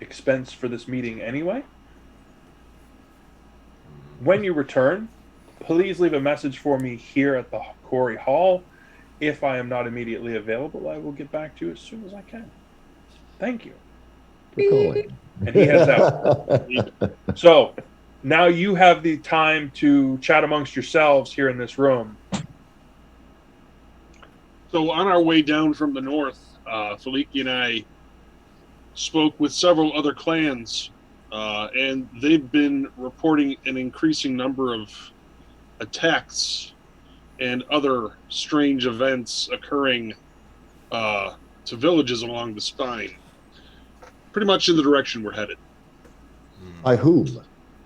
expense for this meeting anyway. When you return, please leave a message for me here at the Quarry Hall. If I am not immediately available, I will get back to you as soon as I can. Thank you. For calling. And he heads out. So now you have the time to chat amongst yourselves here in this room. So on our way down from the north, Feliki and I spoke with several other clans, and they've been reporting an increasing number of attacks and other strange events occurring to villages along the spine. Pretty much in the direction we're headed. By whom?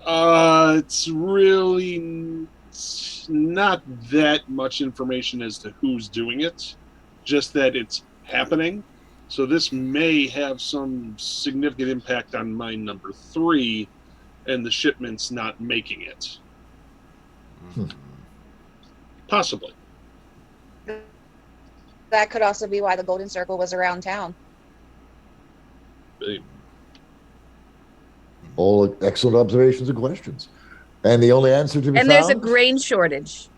It's really not that much information as to who's doing it, just that it's happening. So this may have some significant impact on mine number 3 and the shipments not making it. Possibly. That could also be why the Golden Circle was around town. All excellent observations and questions. And the only answer to be And found? there's a grain shortage.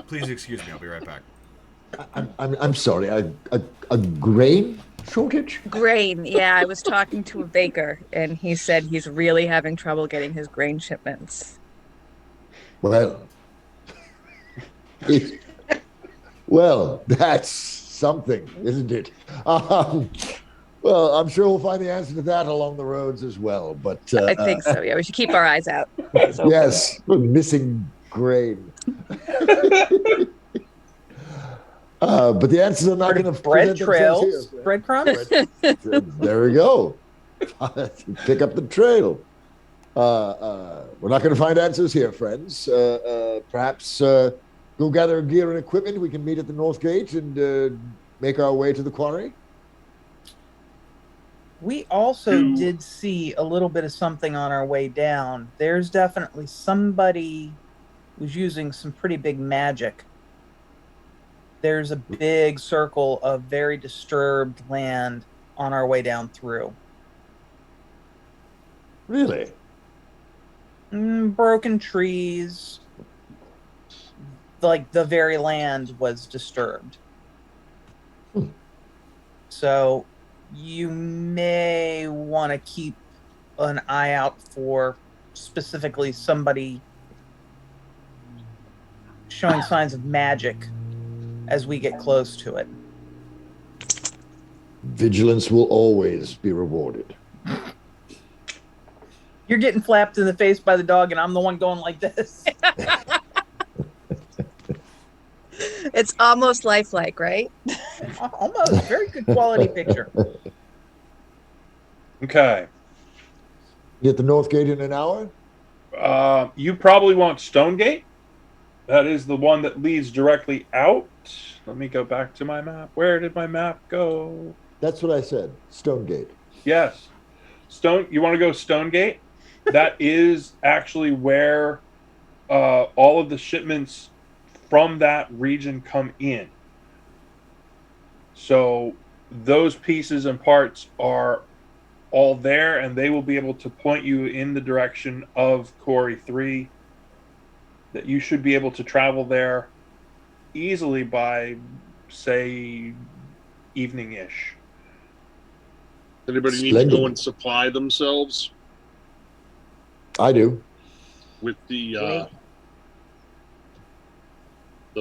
Please excuse me. I'll be right back. I'm sorry. A grain shortage? Grain. Yeah, I was talking to a baker, and he said he's really having trouble getting his grain shipments. Well, well, that's something, isn't it? Well, I'm sure we'll find the answer to that along the roads as well. But I think so. Yeah, we should keep our eyes out. Yes, we're missing grain. But the answers are not going to bread trails, breadcrumbs. There we go. Pick up the trail. We're not going to find answers here, friends. Perhaps go gather gear and equipment. We can meet at the North Gate and make our way to the quarry. We also did see a little bit of something on our way down. There's definitely somebody who's using some pretty big magic. There's a big circle of very disturbed land on our way down through. Really? Broken trees. Like the very land was disturbed. So you may want to keep an eye out for specifically somebody showing signs of magic as we get close to it. Vigilance will always be rewarded. You're getting flapped in the face by the dog, and I'm the one going like this. It's almost lifelike, right? Almost. Very good quality picture. Okay. Get the North Gate in an hour? You probably want Stonegate. That is the one that leads directly out. Let me go back to my map. Where did my map go? That's what I said. Stonegate. Yes. You want to go Stonegate? That is actually where all of the shipments from that region come in. So those pieces and parts are all there, and they will be able to point you in the direction of Quarry 3. That you should be able to travel there easily by, say, evening-ish. Anybody need to go and supply themselves? I do. With the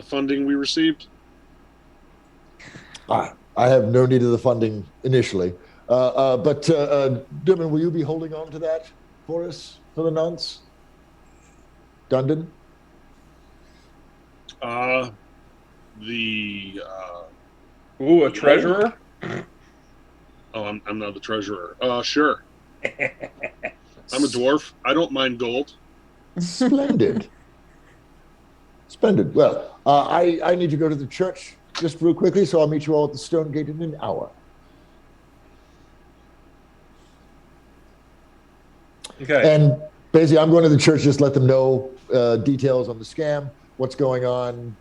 funding we received? I have no need of the funding initially. But Durman, will you be holding on to that for us for the nonce? Dundon? A treasurer? Oh, I'm not the treasurer. Sure. I'm a dwarf. I don't mind gold. Splendid. Splendid. Well, I need to go to the church just real quickly, so I'll meet you all at the Stone Gate in an hour. Okay. And basically, I'm going to the church, just let them know details on the scam, what's going on,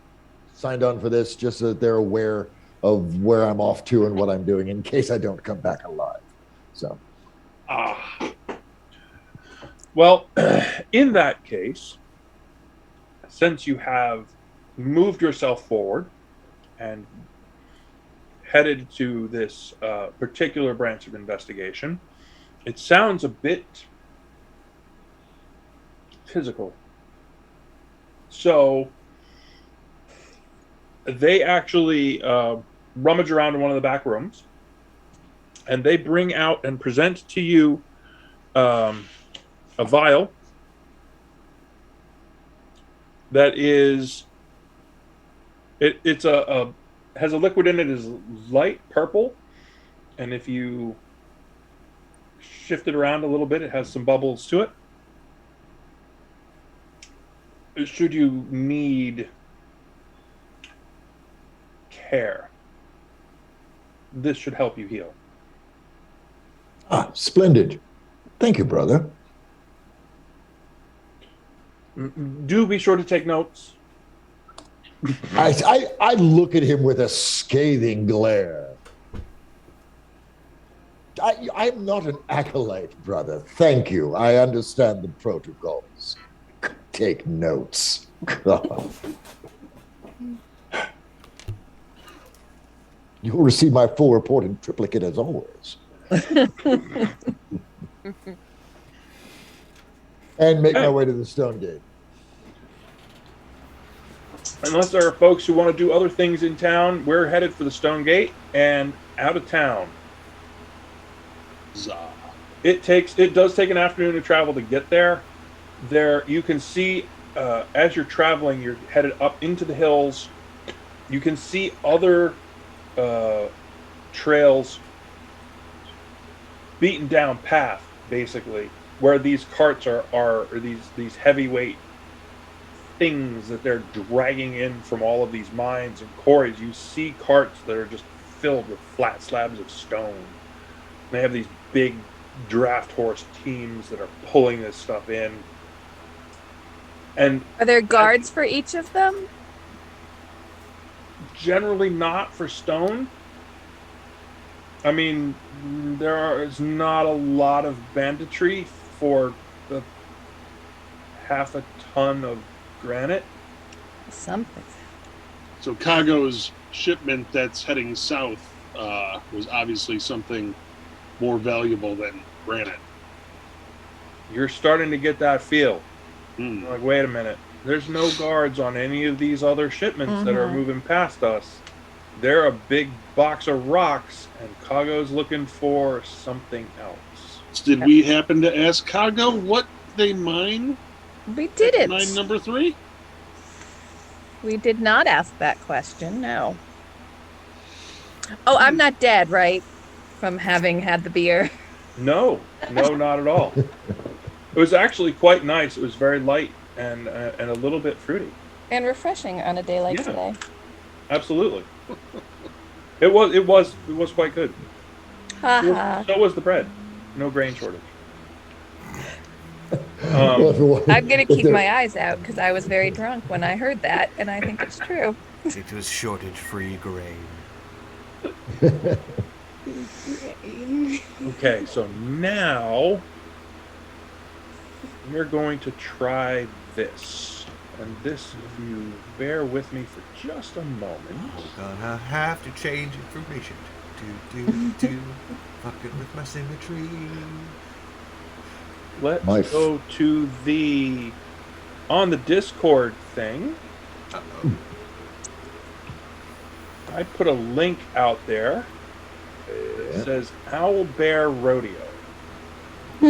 signed on for this, just so that they're aware of where I'm off to and what I'm doing in case I don't come back alive. So. Well, in that case, since you have moved yourself forward and headed to this particular branch of investigation, it sounds a bit physical. So they actually rummage around in one of the back rooms, and they bring out and present to you a vial that is it's a has a liquid in it, is light purple, and if you shift it around a little bit, it has some bubbles to it. Should you need care, this should help you heal. Splendid. Thank you, brother. Do be sure to take notes. I look at him with a scathing glare. I'm not an acolyte, brother. Thank you. I understand the protocols. Take notes. You'll receive my full report in triplicate as always. And make my way to the Stone Gate. Unless there are folks who want to do other things in town, we're headed for the Stone Gate and out of town. It does take an afternoon of travel to get there. There you can see as you're traveling, you're headed up into the hills. You can see other trails, beaten down path, basically, where these carts are these heavyweight things that they're dragging in from all of these mines and quarries. You see carts that are just filled with flat slabs of stone. They have these big draft horse teams that are pulling this stuff in. And are there guards for each of them? Generally not for stone. I mean, there's not a lot of banditry for the half a ton of granite. Something. So Kago's shipment that's heading south was obviously something more valuable than granite. You're starting to get that feel. Like, wait a minute. There's no guards on any of these other shipments that are moving past us. They're a big box of rocks, and Kago's looking for something else. Did we happen to ask Kago what they mine? We didn't. Mine number 3? We did not ask that question, no. Oh, I'm not dead, right? From having had the beer. No, not at all. It was actually quite nice. It was very light and a little bit fruity. And refreshing on a day like today. Absolutely. It was quite good. So was the bread. No grain shortage. I'm going to keep my eyes out because I was very drunk when I heard that, and I think it's true. It was shortage-free grain. Okay, so now we're going to try this. And this, if you bear with me for just a moment. We're gonna have to change information. Fucking with my symmetry. Let's go to the on the Discord thing. Uh-oh. I put a link out there. It says Owl Bear Rodeo. I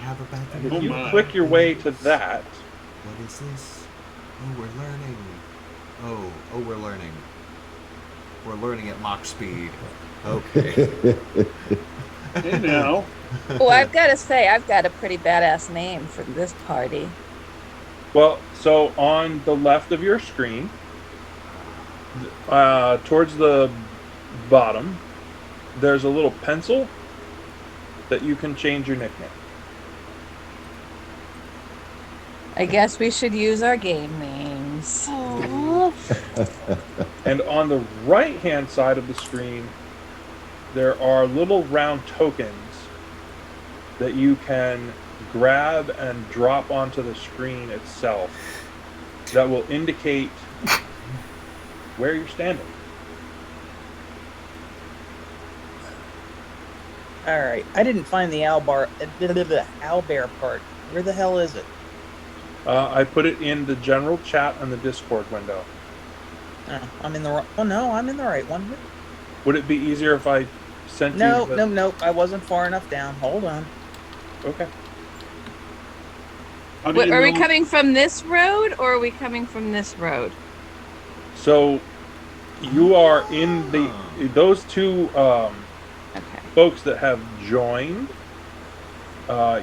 have a bad thing. If you click your way to that. What is this? Oh, we're learning. Oh, we're learning. We're learning at Mach speed. Okay. Hey now. Oh, I've got to say, I've got a pretty badass name for this party. Well, so on the left of your screen, towards the bottom, there's a little pencil that you can change your nickname. I guess we should use our game names. And on the right-hand side of the screen, there are little round tokens that you can grab and drop onto the screen itself that will indicate where you're standing. All right. I didn't find the owlbear part. Where the hell is it? I put it in the general chat on the Discord window. Oh, I'm in the wrong. Oh no, I'm in the right one. Would it be easier if I sent No, you? no. I wasn't far enough down. Hold on. Okay. How do Wait, you are we know- coming from this road or are we coming from this road? So you are in those two Okay. folks that have joined.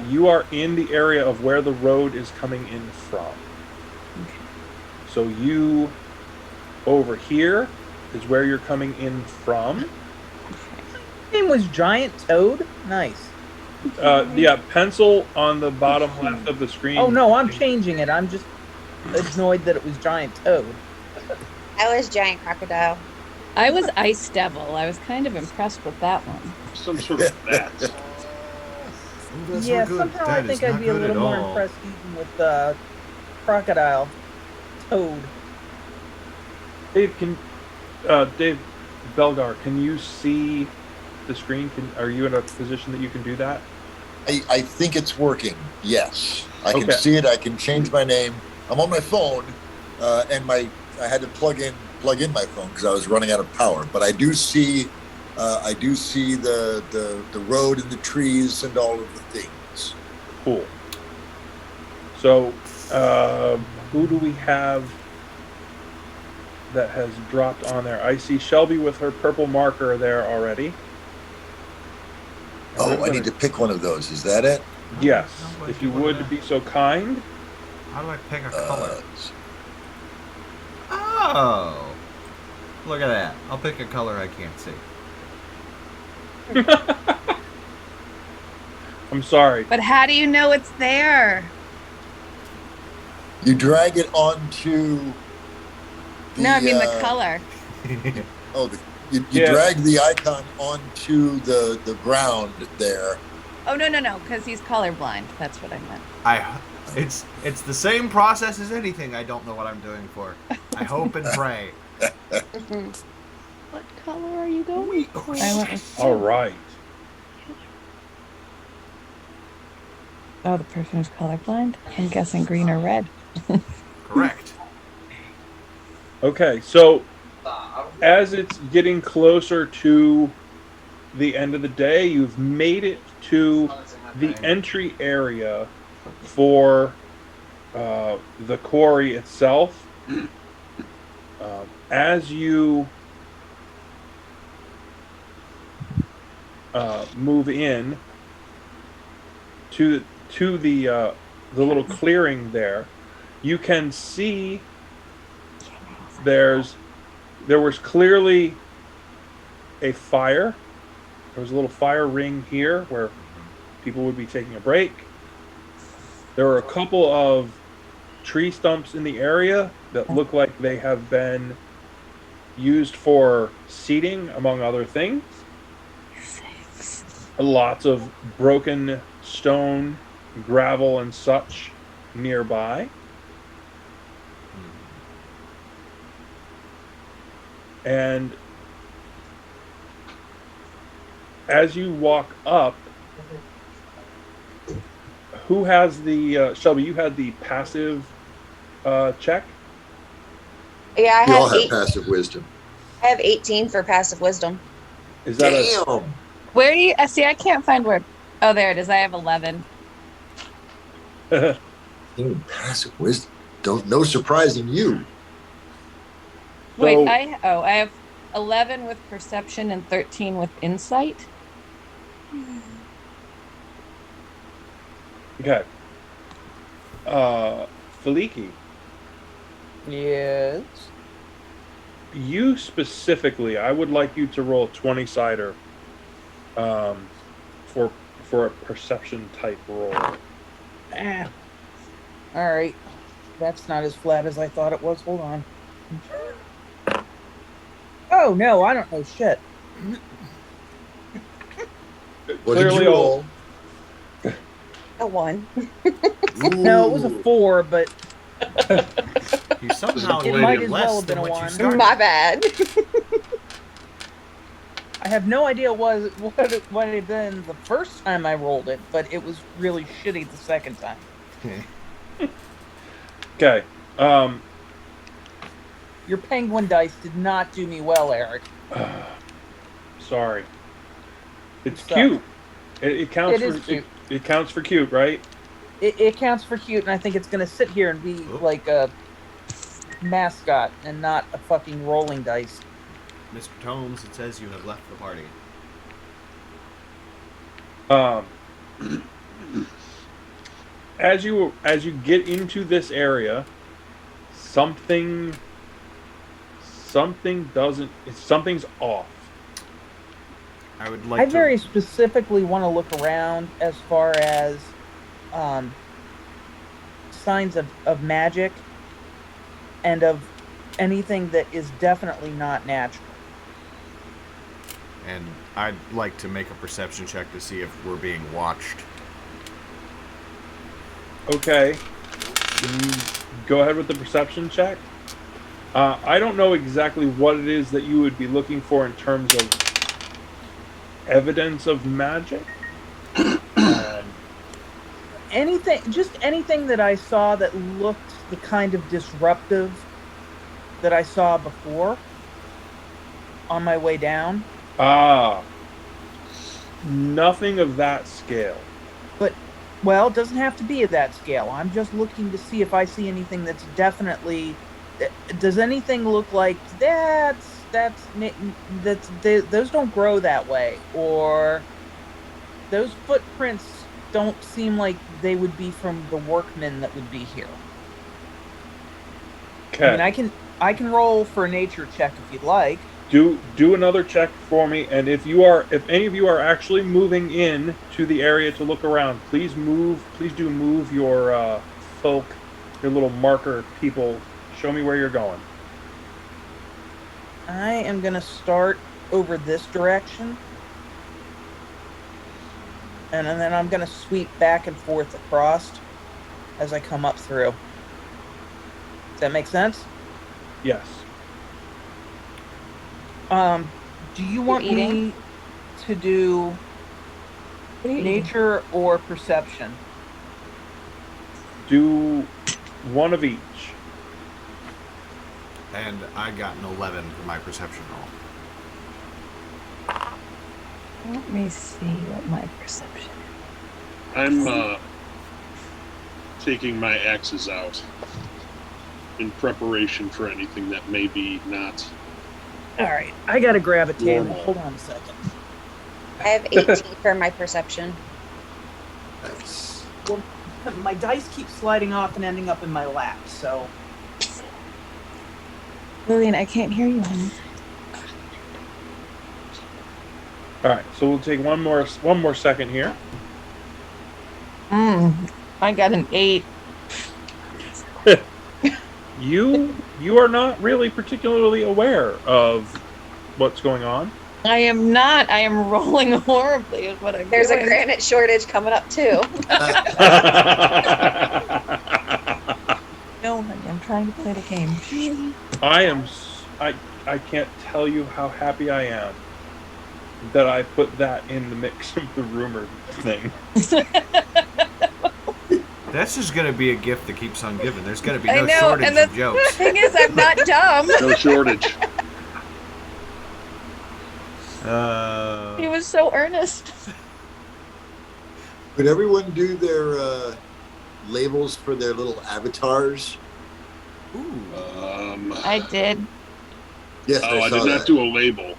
You are in the area of where the road is coming in from. Okay. So you over here is where you're coming in from. Name was Giant Toad. Nice. Yeah, pencil on the bottom left of the screen. Oh no, I'm changing it. I'm just annoyed that it was Giant Toad. I was Giant Crocodile. I was Ice Devil. I was kind of impressed with that one. Some sort of bat. That's Yeah, not good. somehow That I is think not I'd be a good little at more all. impressed even with Crocodile. Toad. Dave, Dave Belgar, can you see the screen? Are you in a position that you can do that? I think it's working. Yes, I can Okay. see it. I can change my name. I'm on my phone, and I had to plug in my phone because I was running out of power. But I do see the road and the trees and all of the things. Cool. So, who do we have that has dropped on there? I see Shelby with her purple marker there already. Oh, I need to pick one of those. Is that it? Yes, How do I if you do one would of be so kind. How do I pick a color? Uh, Oh, look at that. I'll pick a color I can't see. I'm sorry. But how do you know it's there? you drag it onto. No, I mean the color. Oh, you Yeah. drag the icon onto the ground there. Oh no, because he's colorblind. That's what I meant. It's the same process as anything. I don't know what I'm doing for. I hope and pray. What color are you going for? I went with All right. Oh, the person who's colorblind? I'm guessing green or red. Correct. Okay, so as it's getting closer to the end of the day, you've made it to the entry area for the quarry itself. As you move in to the little clearing there, you can see there was clearly a fire. There was a little fire ring here where people would be taking a break. There were a couple of tree stumps in the area that look like they have been used for seating, among other things. Lots of broken stone, gravel, and such nearby. And as you walk up, who has the Shelby? You had the passive check. Yeah, We all have passive wisdom. I have 18 for passive wisdom. Is that Damn. Where do you see? I can't find where. Oh, there it is. I have 11. a? Passive wisdom. No surprising you. Wait, So- I have 11 with perception and 13 with insight. Okay. Feliki, Yes. you specifically, I would like you to roll a 20-sider for a perception type roll. Ah. All right. That's not as flat as I thought it was. Hold on. Oh no, I don't know shit. What did you roll? A 1. No, it was a 4, but You somehow it rated might as less well have than been a what you 1. started. My bad. I have no idea what it had been the first time I rolled it, but it was really shitty the second time. Okay. Your penguin dice did not do me well, Eric. Sorry. It's suck. cute. It counts It for is cute. It counts for cute, right? It counts for cute, and I think it's going to sit here and be like a mascot and not a fucking rolling dice. Mr. Tomes, it says you have left the party. As you get into this area, something's off. I would like I to. very specifically want to look around as far as signs of magic and of anything that is definitely not natural. And I'd like to make a perception check to see if we're being watched. Okay. Go ahead with the perception check. I don't know exactly what it is that you would be looking for in terms of evidence of magic. Anything that I saw that looked the kind of disruptive that I saw before on my way down. Nothing of that scale. But, well, it doesn't have to be at that scale. I'm just looking to see if I see anything that's definitely. Does anything look like those don't grow that way, or those footprints don't seem like they would be from the workmen that would be here. Okay. I mean, I can roll for a nature check if you'd like. Do another check for me, and if any of you are actually moving in to the area to look around, please do move your folk, your little marker people. Show me where you're going. I am going to start over this direction. And then I'm going to sweep back and forth across as I come up through. Does that make sense? Yes. Do you want me to do nature or perception? Do one of each. And I got an 11 for my perception roll. Let me see what my perception is. I'm taking my axes out in preparation for anything that may be not. All right, I gotta grab a table. Normal. Hold on a second. I have 18 for my perception. Nice. Well, my dice keep sliding off and ending up in my lap, so. Lillian, I can't hear you, honey. All right, so we'll take one more second here. I got an 8. You are not really particularly aware of what's going on. I am not. I am rolling horribly is what I'm There's doing. a granite shortage coming up too. No, honey, I'm trying to play the game. I can't tell you how happy I am that I put that in the mix of the rumor thing. That's just going to be a gift that keeps on giving. There's going to be no I know, shortage and the of jokes. thing is, I'm not dumb. No shortage. He was so earnest. Would everyone do their labels for their little avatars? Ooh. I did. Yes, I I saw did not that. do a label.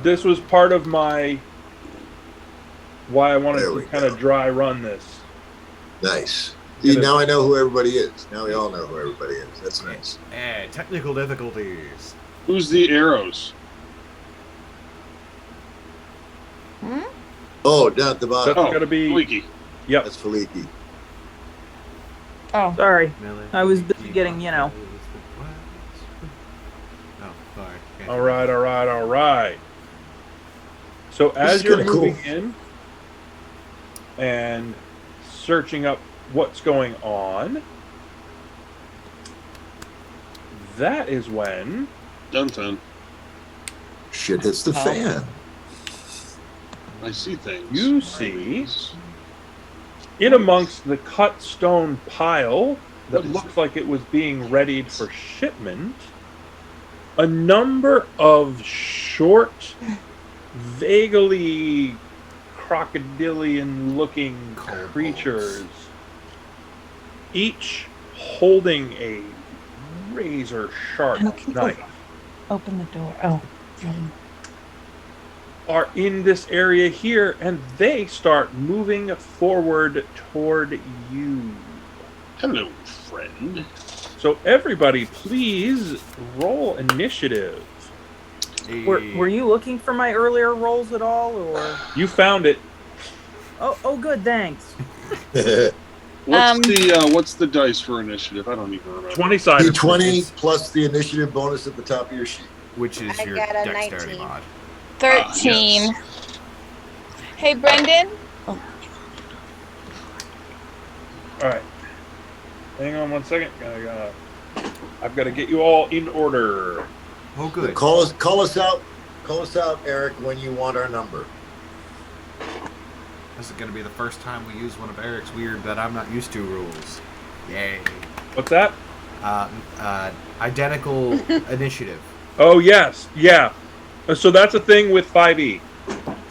This was part of my why I wanted There to we kind of go. dry run this. Nice. See, now I know who everybody is. Now we all know who everybody is. That's nice. Technical difficulties. Who's the arrows? Oh, down at the bottom. That's gotta be. Leaky. Yep. That's Faliki. Oh, Sorry. I was busy getting, you know. Oh, sorry. All right. So as is you're kinda moving cool. in and searching up what's going on, that is when Dun. Shit hits the fan. I see things. you see, in amongst the cut stone pile that What is looks like it was being readied for shipment, a number of short, vaguely crocodilian-looking creatures, each holding a razor-sharp knife, Open the door. Oh. are in this area here, and they start moving forward toward you. Hello, friend. So everybody, please roll initiative. Were you looking for my earlier rolls at all, or? You found it. Oh, good. Thanks. What's the dice for initiative? I don't even remember. 20-sided. D20 plus the initiative bonus at the top of your sheet. Which is I your got a dexterity 19. mod. 13. Yes. Hey, Brendan. All right. Hang on one second. I've got to get you all in order. Oh, good. Call us out, Eric, when you want our number. This is going to be the first time we use one of Eric's weird that I'm not used to rules. Yay. What's that? Identical initiative. Oh, yes. Yeah. So that's a thing with 5e.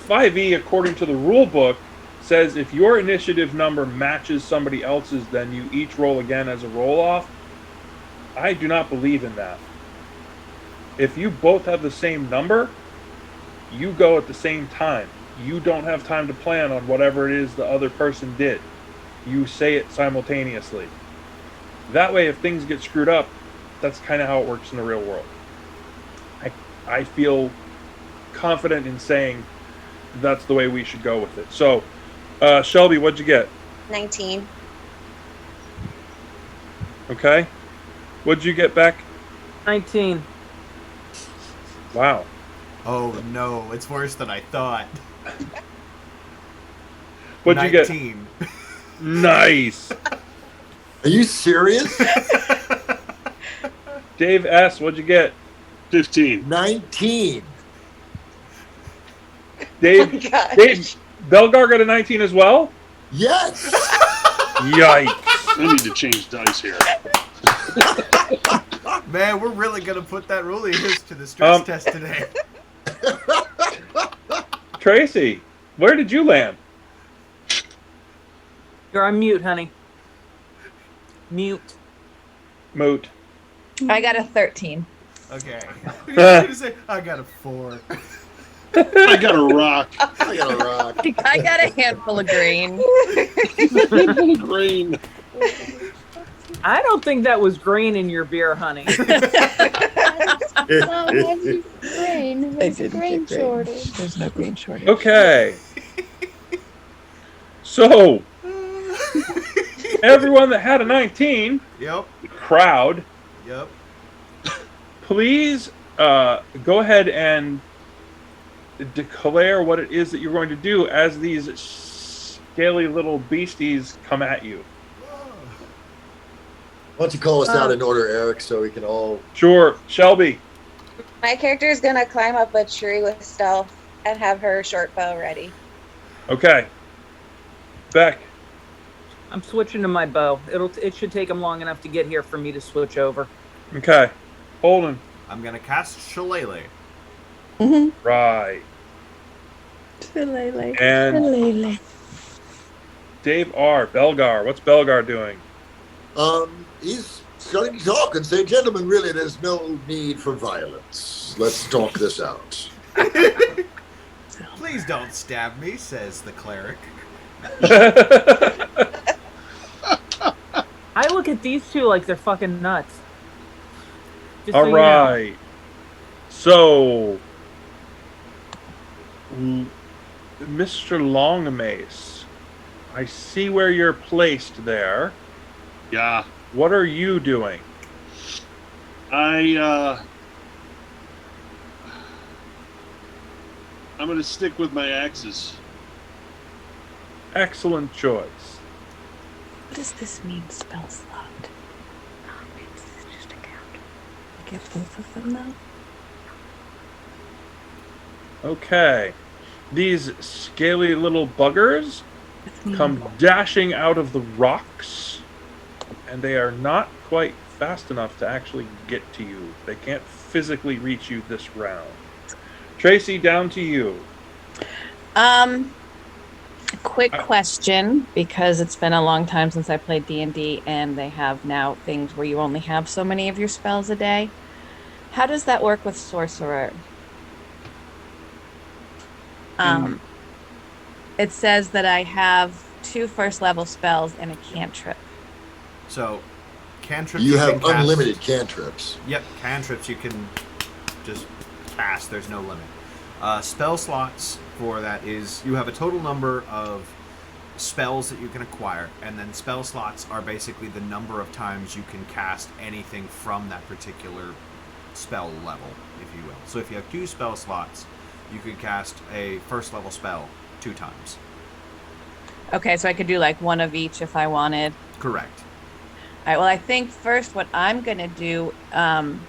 5e, according to the rule book, says if your initiative number matches somebody else's, then you each roll again as a roll-off. I do not believe in that. If you both have the same number, you go at the same time. You don't have time to plan on whatever it is the other person did. You say it simultaneously. That way, if things get screwed up, that's kind of how it works in the real world. I feel confident in saying that's the way we should go with it. So, Shelby, what'd you get? 19. Okay. What'd you get, Beck? 19. Wow. Oh, no. It's worse than I thought. What'd you get? 19. Nice. Are you serious? Dave S., what'd you get? 15. 19. Dave, gosh. Dave, Belgar got a 19 as well? Yes. Yikes. I need to change dice here. Man, we're really going to put that rule of his to the stress test today. Tracy, where did you land? You're on mute, honey. Mute. Moot. I got a 13. Okay. You're going to say, I got a 4. I got a rock. I got a rock. I got a handful of green. Green. I don't think that was green in your beer, honey. Grain. There's a grain shortage. There's no grain shortage. Okay. So, everyone that had a 19, Yep. crowd, Yep. please go ahead and declare what it is that you're going to do as these scaly little beasties come at you. Why don't you call us out in order, Eric, so we can all... Sure. Shelby. My character is going to climb up a tree with stealth and have her short bow ready. Okay. Beck. I'm switching to my bow. It should take them long enough to get here for me to switch over. Okay. Holden. I'm going to cast Shillelagh. Right. Shillelagh. And Shillelagh. Dave R. Belgar. What's Belgar doing? He's starting to talk and say, gentlemen, really, there's no need for violence. Let's talk this out. Please Please don't stab me, says the cleric. I look at these two like they're fucking nuts. Just All so you know. right. So, Mr. Longmace, I see where you're placed there. Yeah. What are you doing? I'm going to stick with my axes. Excellent choice. What does this mean, spell slot? It's just a count. I get both of them, though? Okay. These scaly little buggers come dashing out of the rocks, and they are not quite fast enough to actually get to you. They can't physically reach you this round. Tracy, down to you. Quick question, because it's been a long time since I played D&D, and they have now things where you only have so many of your spells a day. How does that work with Sorcerer? It says that I have 2 first-level spells and a cantrip. So, cantrips You can have cast. unlimited cantrips. Yep, cantrips you can just cast. There's no limit. Spell slots for that is you have a total number of spells that you can acquire, and then spell slots are basically the number of times you can cast anything from that particular spell level, if you will. So if you have 2 spell slots, you could cast a first level spell 2 times. Okay, so I could do like one of each if I wanted. Correct. All right, well, I think first what I'm going to do, I'm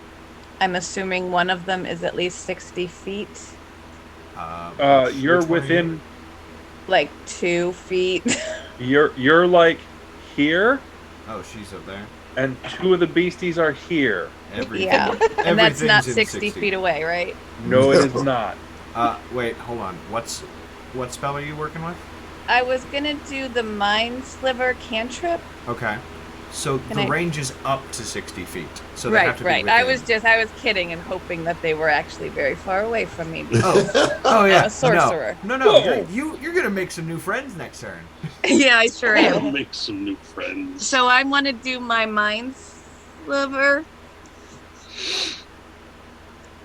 assuming one of them is at least 60 feet. You're within... Like 2 feet. You're like here. Oh, she's up there. And 2 of the beasties are here. Yeah, and that's not 60 feet away, right? No, it is not. Wait, hold on. What spell are you working with? I was gonna do the Mind Sliver cantrip. Okay. So the range is up to 60 feet. So they right, have to be right. within. I was kidding and hoping that they were actually very far away from me. Oh yeah, I'm a sorcerer. No. You're gonna make some new friends next turn. Yeah, I sure am. Make some new friends. So I want to do my Mind Sliver.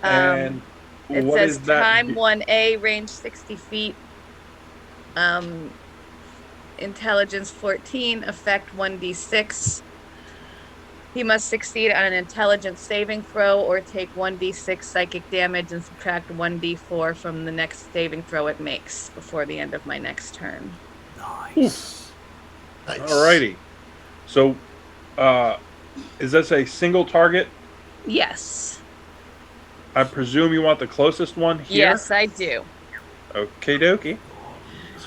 And it what says is that? time 1A, range 60 feet. Intelligence 14, effect 1d6. He must succeed on an intelligence saving throw or take 1d6 psychic damage and subtract 1d4 from the next saving throw it makes before the end of my next turn. Nice. Alrighty. So, is this a single target? Yes. I presume you want the closest one here? Yes, I do. Okie dokie.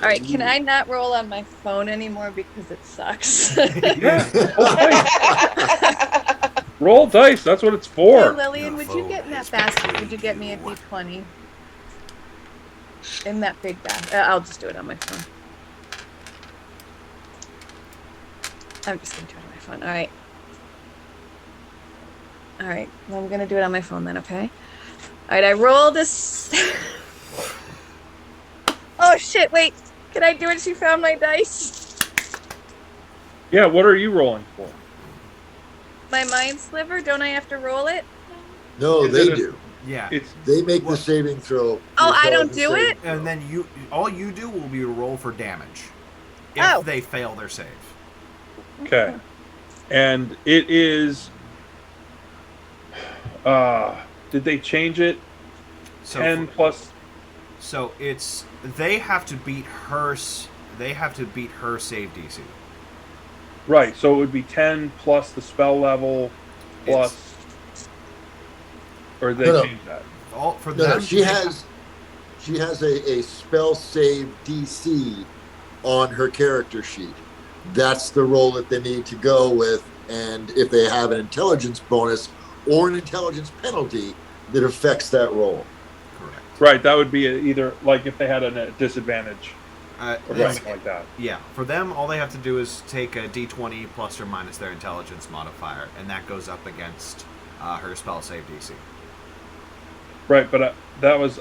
All right, can I not roll on my phone anymore because it sucks? Roll dice. That's what it's for. Hey, Lillian, would you get in that basket? Would you get me a d20? In that big basket. I'll just do it on my phone. I'm just going to do it on my phone. All right. All right. Well, I'm going to do it on my phone then, okay? All right, I rolled this. Oh, shit. Wait. Can I do it? She found my dice. Yeah, what are you rolling for? My Mind Sliver? Don't I have to roll it? No, they do. Yeah. They make the saving throw. Oh, I don't do it? And then all you do will be roll for damage if they fail their save. Okay. And it is... did they change it? 10 plus... So it's... They have to beat her save DC. Right, so it would be 10 plus the spell level plus... Or did they change that? She has a spell save DC on her character sheet. That's the roll that they need to go with, and if they have an intelligence bonus or an intelligence penalty that affects that roll. Correct. Right, that would be either like if they had a disadvantage or something like that. Yeah, for them, all they have to do is take a d20 plus or minus their intelligence modifier, and that goes up against her spell save DC. Right, but that was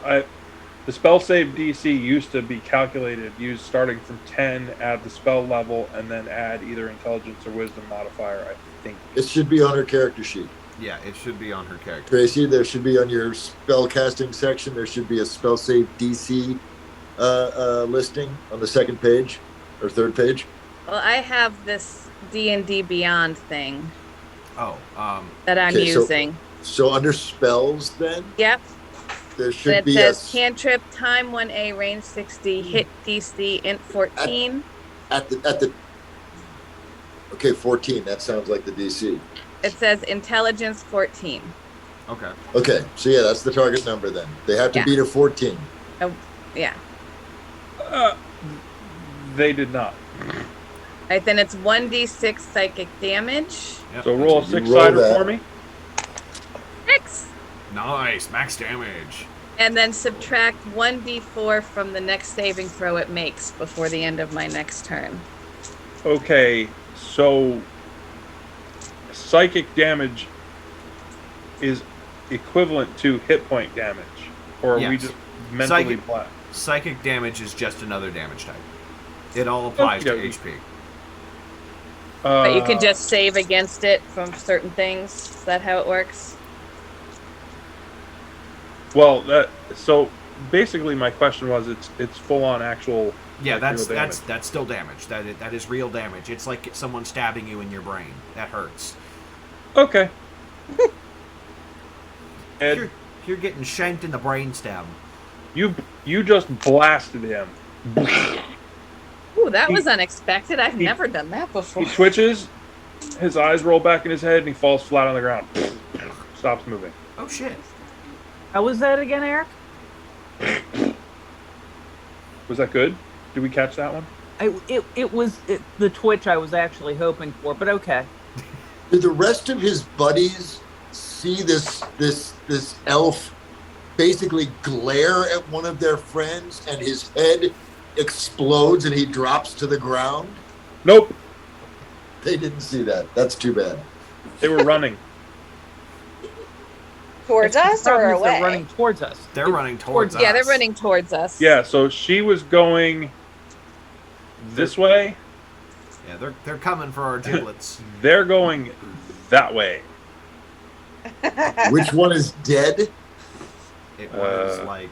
The spell save DC used to be calculated, used starting from 10, add the spell level, and then add either intelligence or wisdom modifier, I think. It should be on her character sheet. Yeah, it should be on her character. Tracy, there should be on your spell casting section, there should be a spell save DC listing on the second page or third page. Well, I have this D&D Beyond thing Oh, that I'm using. So under spells, then Yep. there should It be says cantrip, time 1A, range 60, hit DC, int 14. at the. Okay, 14. That sounds like the DC. It says intelligence 14. okay. Okay, so yeah, that's the target number then. They have to Yeah. beat a 14. Oh, yeah. They did not. Right, then it's 1d6 psychic damage. Yep. So roll a So you 6-sider roll that. for me. 6. Nice, max damage. And then subtract 1d4 from the next saving throw it makes before the end of my next turn. Okay, so psychic damage is equivalent to hit point damage, or are we Yes. just mentally Psychic- black? Psychic damage is just another damage type. It all applies to Okey-dokey. HP. But you can just save against it from certain things. Is that how it works? Well, so basically my question was, it's full on actual. Yeah, like, that's real damage. that's still damage. That is real damage. It's like someone stabbing you in your brain. That hurts. Okay. Ed, You're getting shanked in the brain stem. you just blasted him. Ooh, that He- was unexpected. I've he- never done that before. He twitches, his eyes roll back in his head, and he falls flat on the ground. Stops moving. Oh shit. How was that again, Eric? Was that good? Did we catch that one? It was the twitch I was actually hoping for, but okay. Did the rest of his buddies see this elf basically glare at one of their friends and his head explodes and he drops to the ground? Nope. They didn't see that. That's too bad. They were running. Towards us or Problem is away? they're running towards us. They're running towards us. Yeah, they're running towards us. Yeah, so she was going this way. Yeah, they're coming for our giblets. They're going that way. Which one is dead? It was like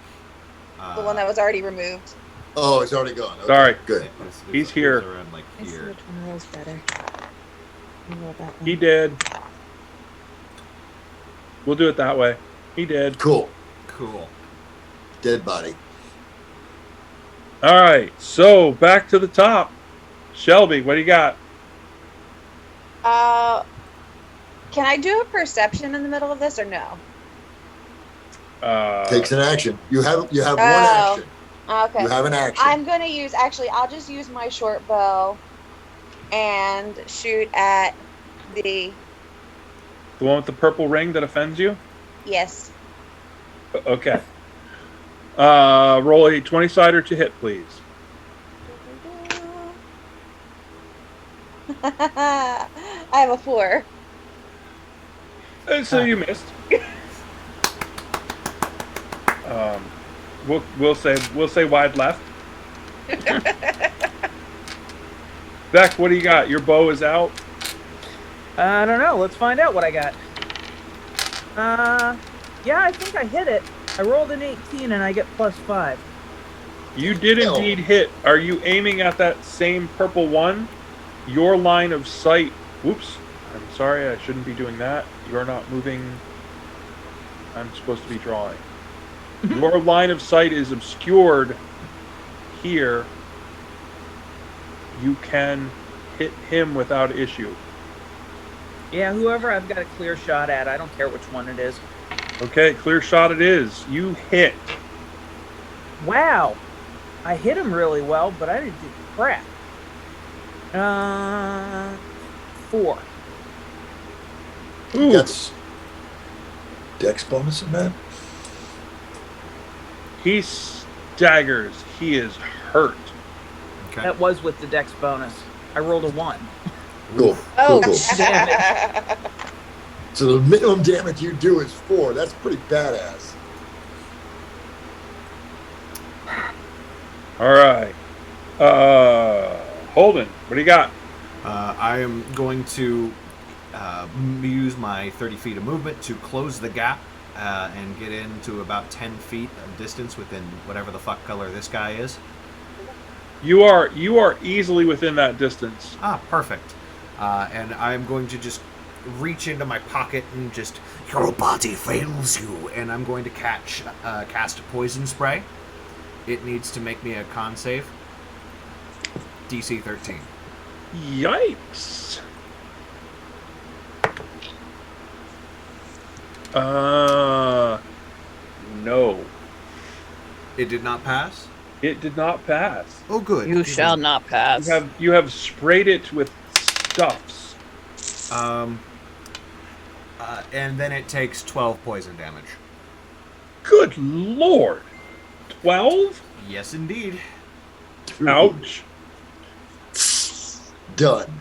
The one that was already removed. Oh, it's already gone. Okay, Sorry. good. He's here. Around like I see here. which one rolls better. You roll that one. He did. We'll do it that way. He did. Cool. Cool. Dead body. All right, so back to the top. Shelby, what do you got? Can I do a perception in the middle of this or no? Takes an action. You have one Oh. action. Okay. You have an action. I'm gonna use. Actually, I'll just use my short bow and shoot at the. The one with the purple ring that offends you? Yes. Okay. Roll a 20-sider to hit, please. I have a 4. So you missed. We'll say wide left. Beck, what do you got? Your bow is out. I don't know. Let's find out what I got. Yeah, I think I hit it. I rolled an 18 and I get +5. You did indeed hit. Are you aiming at that same purple one? Your line of sight. Whoops. I'm sorry. I shouldn't be doing that. You're not moving. I'm supposed to be drawing. Your line of sight is obscured here. You can hit him without issue. Yeah, whoever I've got a clear shot at, I don't care which one it is. Okay, clear shot it is. You hit. Wow. I hit him really well, but I didn't do crap. 4. Ooh. That's Dex bonus in that? He staggers. He is hurt. Okay. That was with the dex bonus. I rolled a 1. Cool. Oh, Cool. Damage. So the minimum damage you do is 4. That's pretty badass. All right. Holden, what do you got? I am going to use my 30 feet of movement to close the gap and get into about 10 feet of distance within whatever the fuck color this guy is. You are easily within that distance. Ah, perfect. And I'm going to just reach into my pocket and just, your body fails you, and I'm going to cast a poison spray. It needs to make me a con save. DC 13. Yikes. No. It did not pass? It did not pass. Oh, good. You shall not pass. You have sprayed it with stuffs. And then it takes 12 poison damage. Good lord. 12? Yes, indeed. Ouch. Done.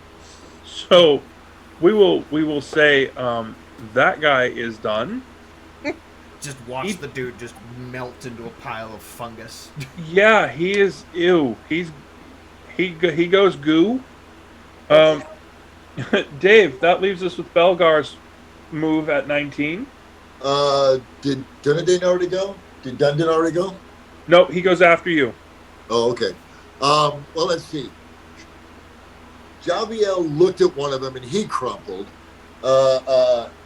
So we will say that guy is done. Just watch the dude just melt into a pile of fungus. Yeah, he is. Ew. He goes goo. Dave, that leaves us with Belgar's move at 19. Did Dunedin already go? Did Dundon already go? No, he goes after you. Oh, okay. Well, let's see. Javiel looked at one of them and he crumpled.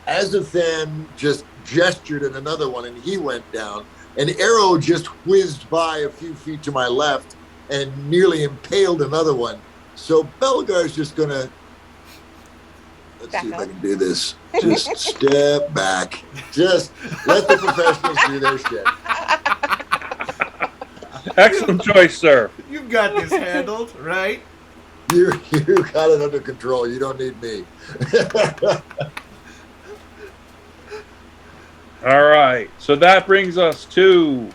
Azathan just gestured at another one and he went down. An arrow just whizzed by a few feet to my left and nearly impaled another one. So Belgar's just gonna, let's see if I can do this. Just step back. Just let the professionals do their shit. Excellent choice, sir. You've got this handled, right? You got it under control. You don't need me. All right. So that brings us to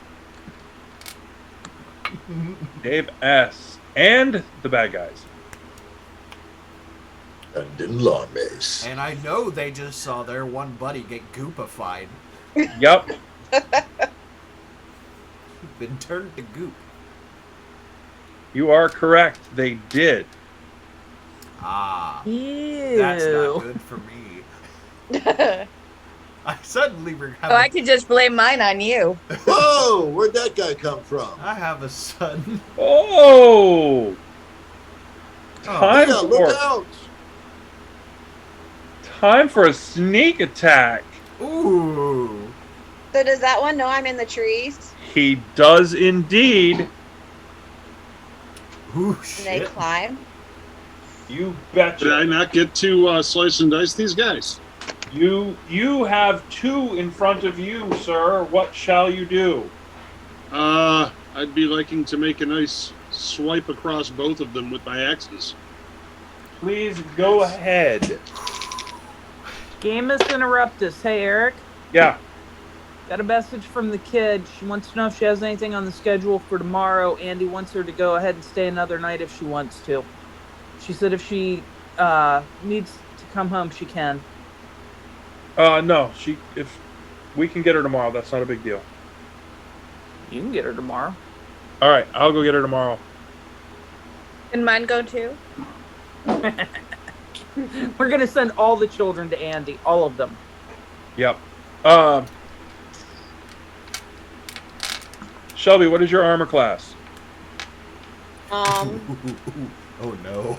Dave S. and the bad guys. Dundon Lawn Mace. And I know they just saw their one buddy get goopified. Yep. Been turned to goop. You are correct. They did. Ah. Ew. That's not good for me. I suddenly Oh, I could just blame mine on you. Whoa! Where'd that guy come from? I have a son. Oh! Time Yeah, look out! Time for a sneak attack. Ooh. So does that one know I'm in the trees? He does indeed. Ooh, And they shit. climb? You Did I betcha. not get to slice and dice these guys? You have two in front of you, sir. What shall you do? I'd be liking to make a nice swipe across both of them with my axes. Please go ahead. Gamus Interruptus. Hey, Eric. Yeah. Got a message from the kid. She wants to know if she has anything on the schedule for tomorrow. Andy wants her to go ahead and stay another night if she wants to. She said if she needs to come home, she can. No. If we can get her tomorrow, that's not a big deal. You can get her tomorrow. All right, I'll go get her tomorrow. Can mine go too? We're going to send all the children to Andy. All of them. Yep. Shelby, what is your armor class? Oh no.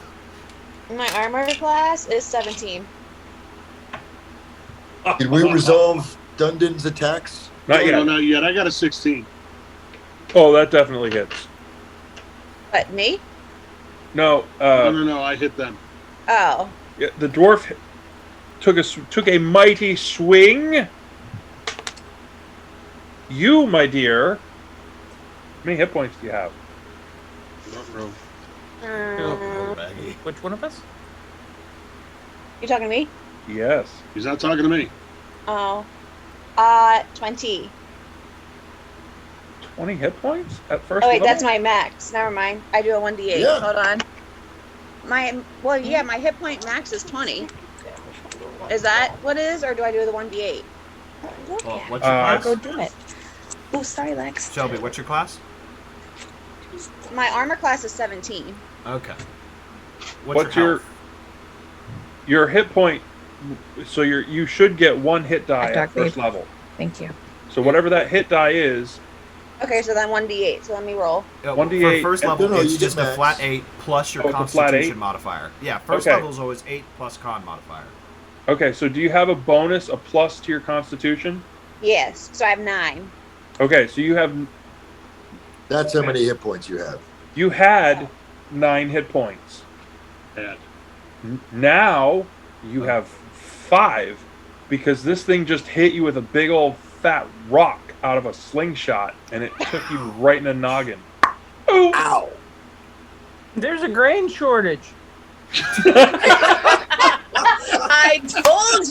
My armor class is 17. Did we resolve Dundon's attacks? Not yet. No, not yet. I got a 16. Oh, that definitely hits. What, me? No. No. I hit them. Oh. Yeah, the dwarf took a mighty swing. You, my dear. How many hit points do you have? Ruh-roh. Oh, Maggie. Which one of us? You talking to me? Yes. He's not talking to me. Oh. 20. 20 hit points at first? Oh, wait, level? that's my max. Never mind. I do a 1d8. Yeah. Hold on. My hit point max is 20. Is that what it is, or do I do the 1d8? Look Well, at what's your Uh, class? Go do it. Oh, sorry, Lex. Shelby, what's your class? My armor class is 17. Okay. What's your your health? your hit point? So you should get one hit die Doc at first Babe. level. Thank you. So whatever that hit die is, Okay, so then 1d8. So let me roll. 1d8 For first and- level, No, it's you just get a max. flat 8 plus your Oh, it's a flat Constitution 8? modifier. Yeah, first Okay. level is always 8 plus con modifier. Okay, so do you have a bonus, a plus to your Constitution? Yes, so I have 9. Okay, so you have That's how many hit points you have. you had 9 hit points. Bad. Now you have 5 because this thing just hit you with a big old fat rock out of a slingshot and it took you right in the noggin. Ooh. Ow! There's a grain shortage. I told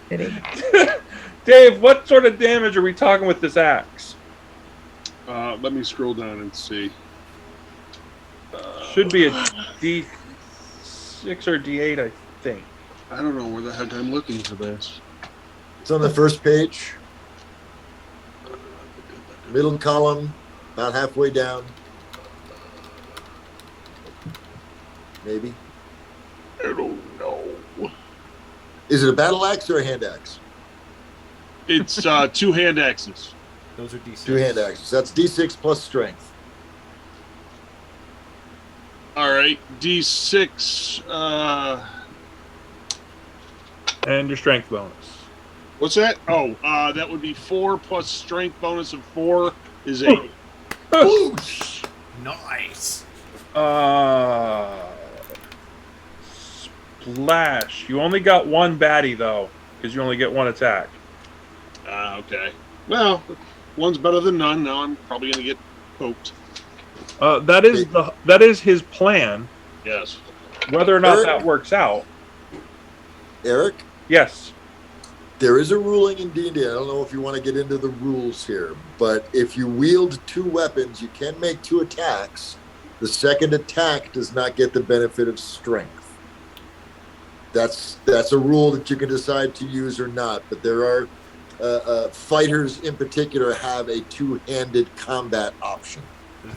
Pity. Dave, what sort of damage are we talking with this axe? Let me scroll down and see. Should be a D6 or D8, I think. I don't know where the heck I'm looking for this. It's on the first page. Middle column, about halfway down. Maybe. I don't know. Is it a battle axe or a hand axe? It's 2 hand axes. Those are D6. 2 hand axes. That's D6 plus strength. All right, D6. And your strength bonus. What's that? Oh, that would be 4 plus strength bonus of 4 is 8. Whoosh! Nice. Splash. You only got one baddie though, because you only get one attack. Okay. Well, one's better than none. Now I'm probably gonna get poked. That is his plan. Yes. Whether or not Eric? that works out, Eric, yes. there is a ruling in D&D. I don't know if you want to get into the rules here, but if you wield 2 weapons, you can make 2 attacks. The second attack does not get the benefit of strength. That's a rule that you can decide to use or not, but there are fighters in particular have a 2-handed combat option.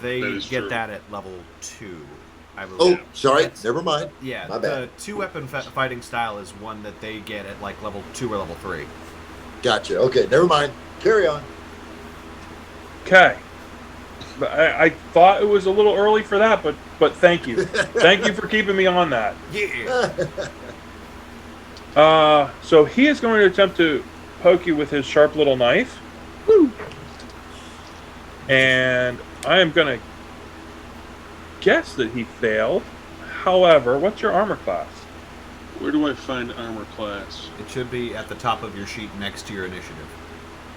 They That is get true. that at level 2, I Oh, believe. sorry, That's- never mind. Yeah, My the bad. 2-weapon fighting style is one that they get at like level 2 or level 3. Gotcha. Okay, never mind. Carry on. Okay. But I thought it was a little early for that, but thank you. Thank you for keeping me on that. Yeah. So he is going to attempt to poke you with his sharp little knife. And I am going to guess that he failed. However, what's your armor class? Where do I find armor class? It should be at the top of your sheet next to your initiative.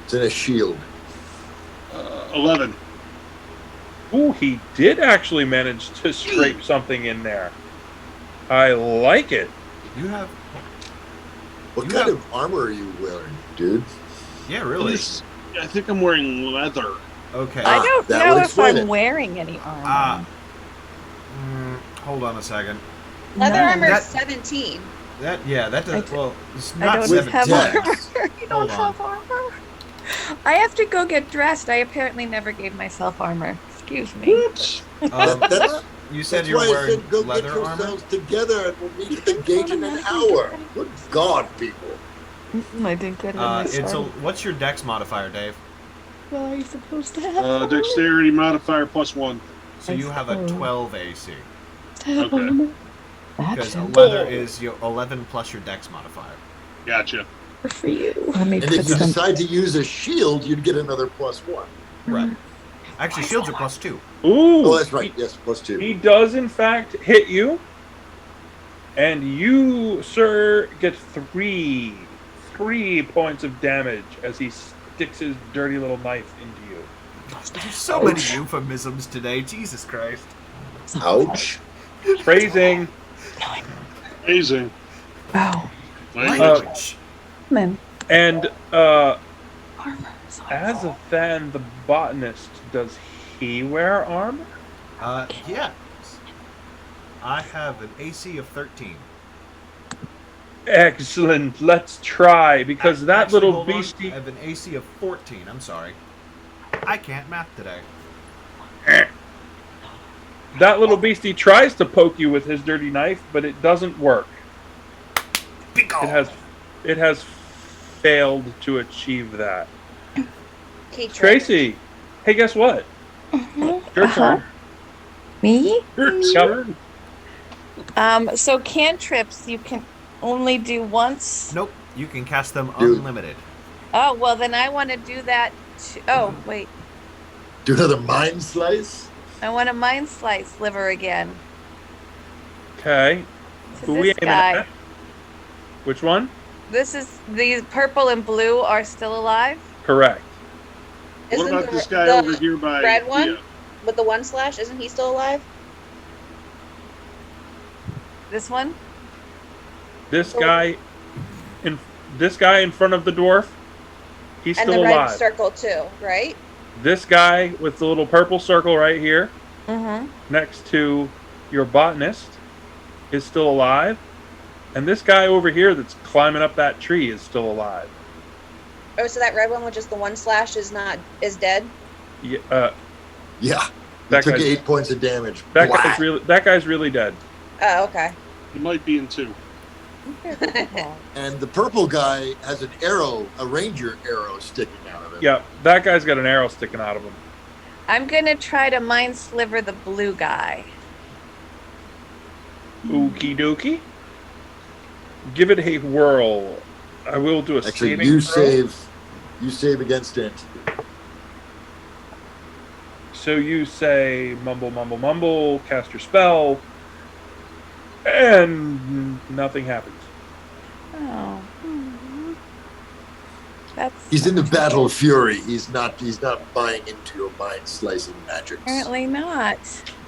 It's in a shield. 11. Ooh, he did actually manage to scrape something in there. I like it. You have... What You kind have- of armor are you wearing, dude? Yeah, really? I think I'm wearing leather. Okay. I don't that know would if explain I'm it. wearing any armor. Hold on a second. Leather No, armor that- is 17. That does I well. It's I not don't With have 17. dex. armor. You don't Hold on. have armor. I have to go get dressed. I apparently never gave myself armor. Excuse me. Oops. That's You said That's you're why I wearing said go get leather armor. yourselves together and we'll meet at the gate in an hour. Good God, people. I didn't get it in my It's a, start. what's your dex modifier, Dave? Well, are you supposed to have Dexterity modifier plus 1. So you have a 12 AC Okay. because That's leather is your 11 plus your dex modifier. Gotcha. good for you. Let me And put if you some. decide to use a shield, you'd get another +1. Right. Actually, shields are plus 2. Ooh. Oh, that's right. Yes, +2. He does, in fact, hit you. And you, sir, get three points of damage as he sticks his dirty little knife into you. There's so many euphemisms today. Jesus Christ. Ouch. Phrasing. Amazing. Wow. Language. Man. And Armor. is on Azathan the botanist, does he wear armor? Yeah. I have an AC of 13. Excellent. Let's try, because that Actually, little hold on. beastie. I have an AC of 14. I'm sorry. I can't math today. That little beastie tries to poke you with his dirty knife, but it doesn't work. It has failed to achieve that. Key trick. Tracy, hey, guess what? Your turn. Me? Yep. So cantrips you can only do once. Nope. You can cast them unlimited. Oh, well, then I want to do that. Oh, wait. Do another mind slice? I want a mind slice liver again. Okay. To Who we this aiming guy. at? Which one? These purple and blue are still alive? Correct. What about this guy the over here by red one Thea? with the 1/? Isn't he still alive? This one? This guy in front of the dwarf, he's And still the red alive. circle too, right? This guy with the little purple circle right here, Mm-hmm. next to your botanist, is still alive. And this guy over here that's climbing up that tree is still alive. Oh, so that red one with just the 1/ is dead? Yeah. Yeah. That Took guy's- 8 points of damage. That Blah. guy's really dead. Oh, okay. He might be in 2. And the purple guy has an arrow, a ranger arrow sticking out of him. Yeah, that guy's got an arrow sticking out of him. I'm going to try to mind sliver the blue guy. Okie dokie. Give it a whirl. I will do a Actually, saving you throw. save against it. So you say mumble, mumble, mumble, cast your spell, and nothing happens. Oh. That's He's in the battle of fury. He's not buying into your mind slicing magics. apparently not.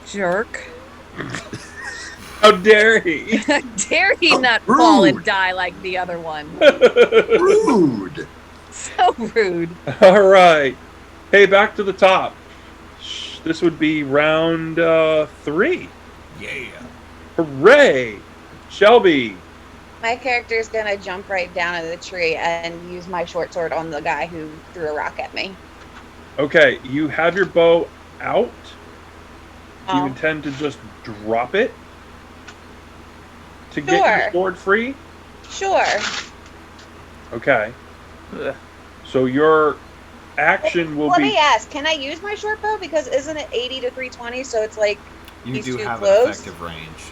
Jerk. How dare he? Dare he How not fall and rude. die like the other one? Rude. So rude. All right. Hey, back to the top. This would be round 3. Yeah. Hooray! Shelby. My character's gonna jump right down into the tree and use my short sword on the guy who threw a rock at me. Okay, you have your bow out. Do you Oh. intend to just drop it to get Sure. your sword free? Sure. Okay. So your action will Let be. me ask, can I use my short bow? Because isn't it 80 to 320? So it's like You he's do too have close. an effective range.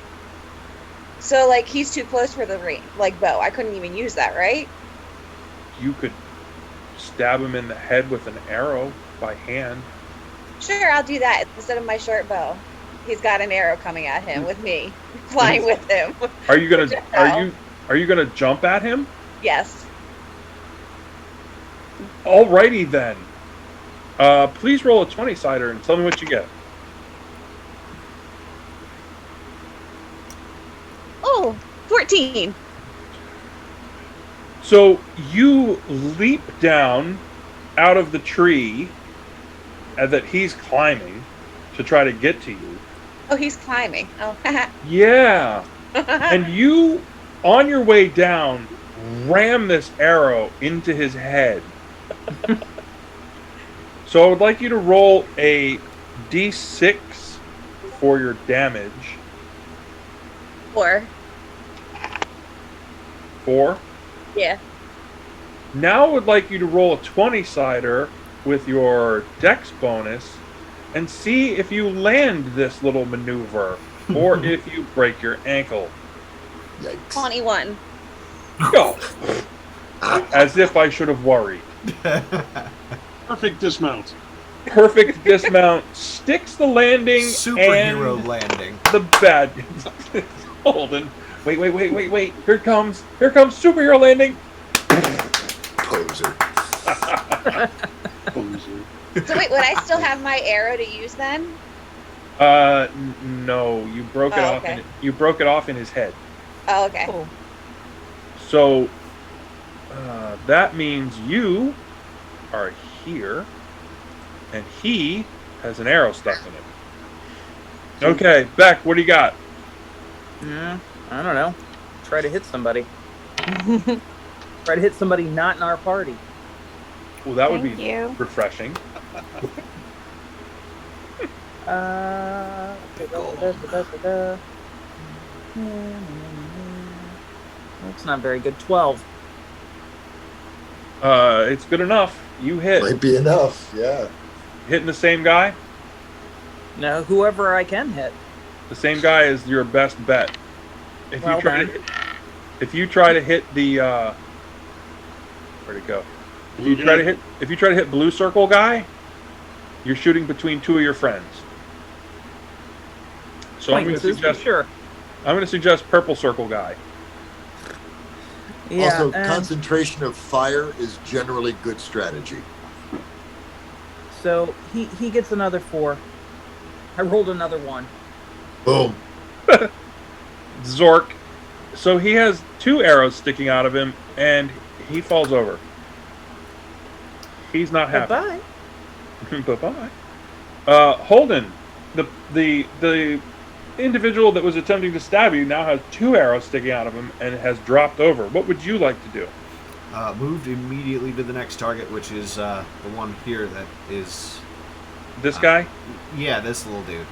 So like he's too close for the bow. I couldn't even use that, right? You could stab him in the head with an arrow by hand. Sure, I'll do that instead of my short bow. He's got an arrow coming at him with me flying with him. Are you gonna? What the hell? Are you gonna jump at him? Yes. Alrighty then. Please roll a 20-sider and tell me what you get. Oh, 14. So you leap down out of the tree that he's climbing to try to get to you. Oh, he's climbing. Oh. Yeah. And you, on your way down, ram this arrow into his head. So I would like you to roll a d6 for your damage. 4. 4. Yeah. Now I would like you to roll a 20-sider with your dex bonus and see if you land this little maneuver or if you break your ankle. Yikes. 21. Go. As if I should have worried. Perfect dismount. Perfect dismount, sticks the landing, Superhero and landing. the bad. Holden. Wait. Here comes superhero landing. Poser. So wait, would I still have my arrow to use then? No, you broke it Oh, off. okay. You broke it off in his head. Oh, okay. Cool. So that means you are here, and he has an arrow stuck in it. Okay, Beck, what do you got? I don't know. Try to hit somebody. Try to hit somebody not in our party. Well, that would Thank be you. refreshing. That's not very good. 12. It's good enough. You hit. Might be enough. Yeah. Hitting the same guy? No, whoever I can hit. The same guy is your best bet. If Well you try done. to hit, if you try to hit the where'd it go? If you try to hit blue circle guy, you're shooting between two of your friends. So I'm going to suggest purple circle guy. Yeah, Also, concentration of fire is generally good strategy. So he gets another 4. I rolled another 1. Boom. Zork. So he has 2 arrows sticking out of him, and he falls over. He's not happy. Bye-bye. Bye-bye. Holden, the individual that was attempting to stab you now has 2 arrows sticking out of him and has dropped over. What would you like to do? Moved immediately to the next target, which is the one here that is... This guy? Yeah, this little dude.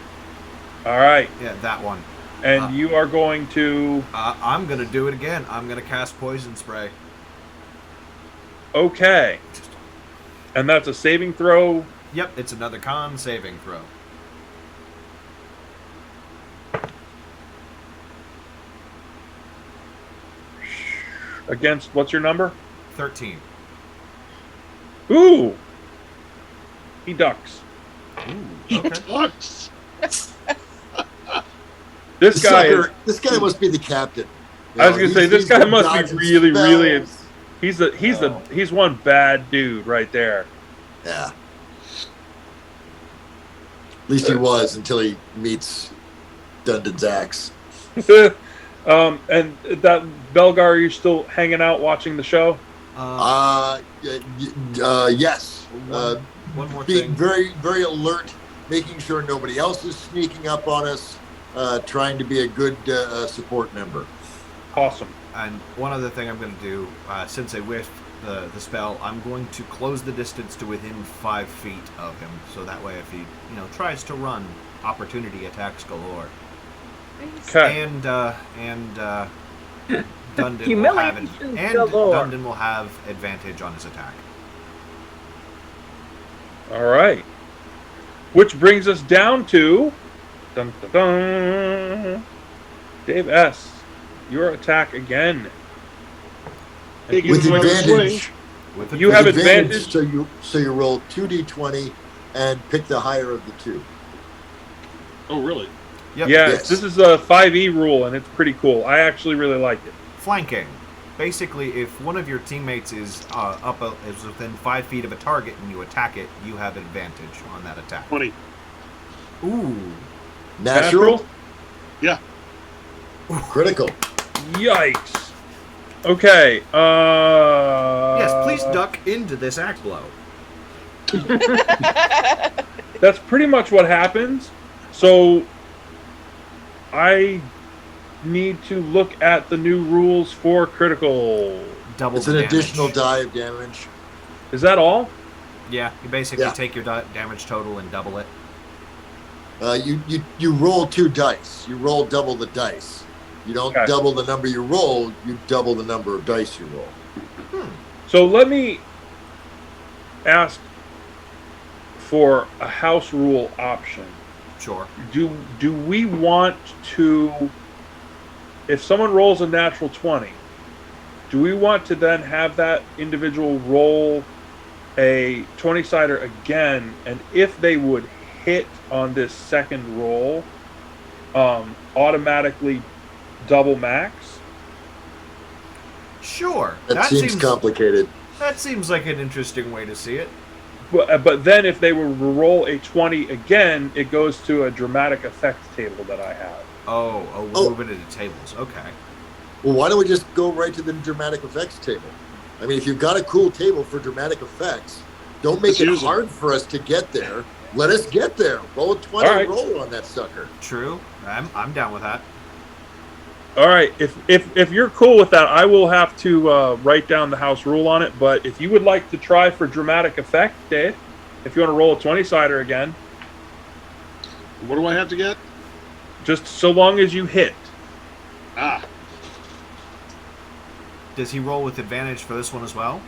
All right. Yeah, that one. And you are going to... I'm going to do it again. I'm going to cast Poison Spray. Okay. And that's a saving throw? Yep, it's another con saving throw. Against, what's your number? 13. Ooh! He ducks. Ooh, okay. Ducks. This guy must be the captain. I was going to say, this guy must be really... He's one bad dude right there. Yeah. At least he was until he meets Dundon's axe. And that Belgar, are you still hanging out watching the show? Yes. One more being thing. very, very alert, making sure nobody else is sneaking up on us, trying to be a good support member. Awesome. And one other thing I'm going to do, since I whiffed the spell, I'm going to close the distance to within 5 feet of him, so that way if he tries to run, opportunity attacks galore. Okay. And Dundon Humiliation galore. Dundon will have advantage on his attack. All right. Which brings us down to... Dun, dun, dun, Dave S. Your attack again. With advantage. You have advantage. So you roll 2d20 and pick the higher of the 2. Oh, really? Yep. Yeah, Yes. This is a 5e rule, and it's pretty cool. I actually really like it. Flanking. Basically, if one of your teammates is is within 5 feet of a target and you attack it, you have advantage on that attack. 20. Ooh. Natural? Yeah. Critical. Yikes. Okay. Yes, please duck into this axe blow. That's pretty much what happens. So I need to look at the new rules for critical. Double It's an damage. additional die of damage. Is that all? Yeah, you basically Yeah. take your damage total and double it. You roll 2 dice. You roll double the dice. You don't Okay. double the number you roll. You double the number of dice you roll. So let me ask for a house rule option. Sure. Do we want to, if someone rolls a natural 20, do we want to then have that individual roll a 20-sider again, and if they would hit on this second roll, automatically double max? Sure. That seems complicated. That seems like an interesting way to see it. But then if they were to roll a 20 again, it goes to a dramatic effects table that I have. Oh, we're moving into tables. Okay. Well, why don't we just go right to the dramatic effects table? I mean, if you've got a cool table for dramatic effects, don't make it hard for us to get there. Let us get there. Roll a 20 All right. roll on that sucker. True. I'm down with that. All right, if you're cool with that, I will have to write down the house rule on it. But if you would like to try for dramatic effect, Dave, if you want to roll a 20-sider again, what do I have to get? Just so long as you hit. Ah. Does he roll with advantage for this one as well,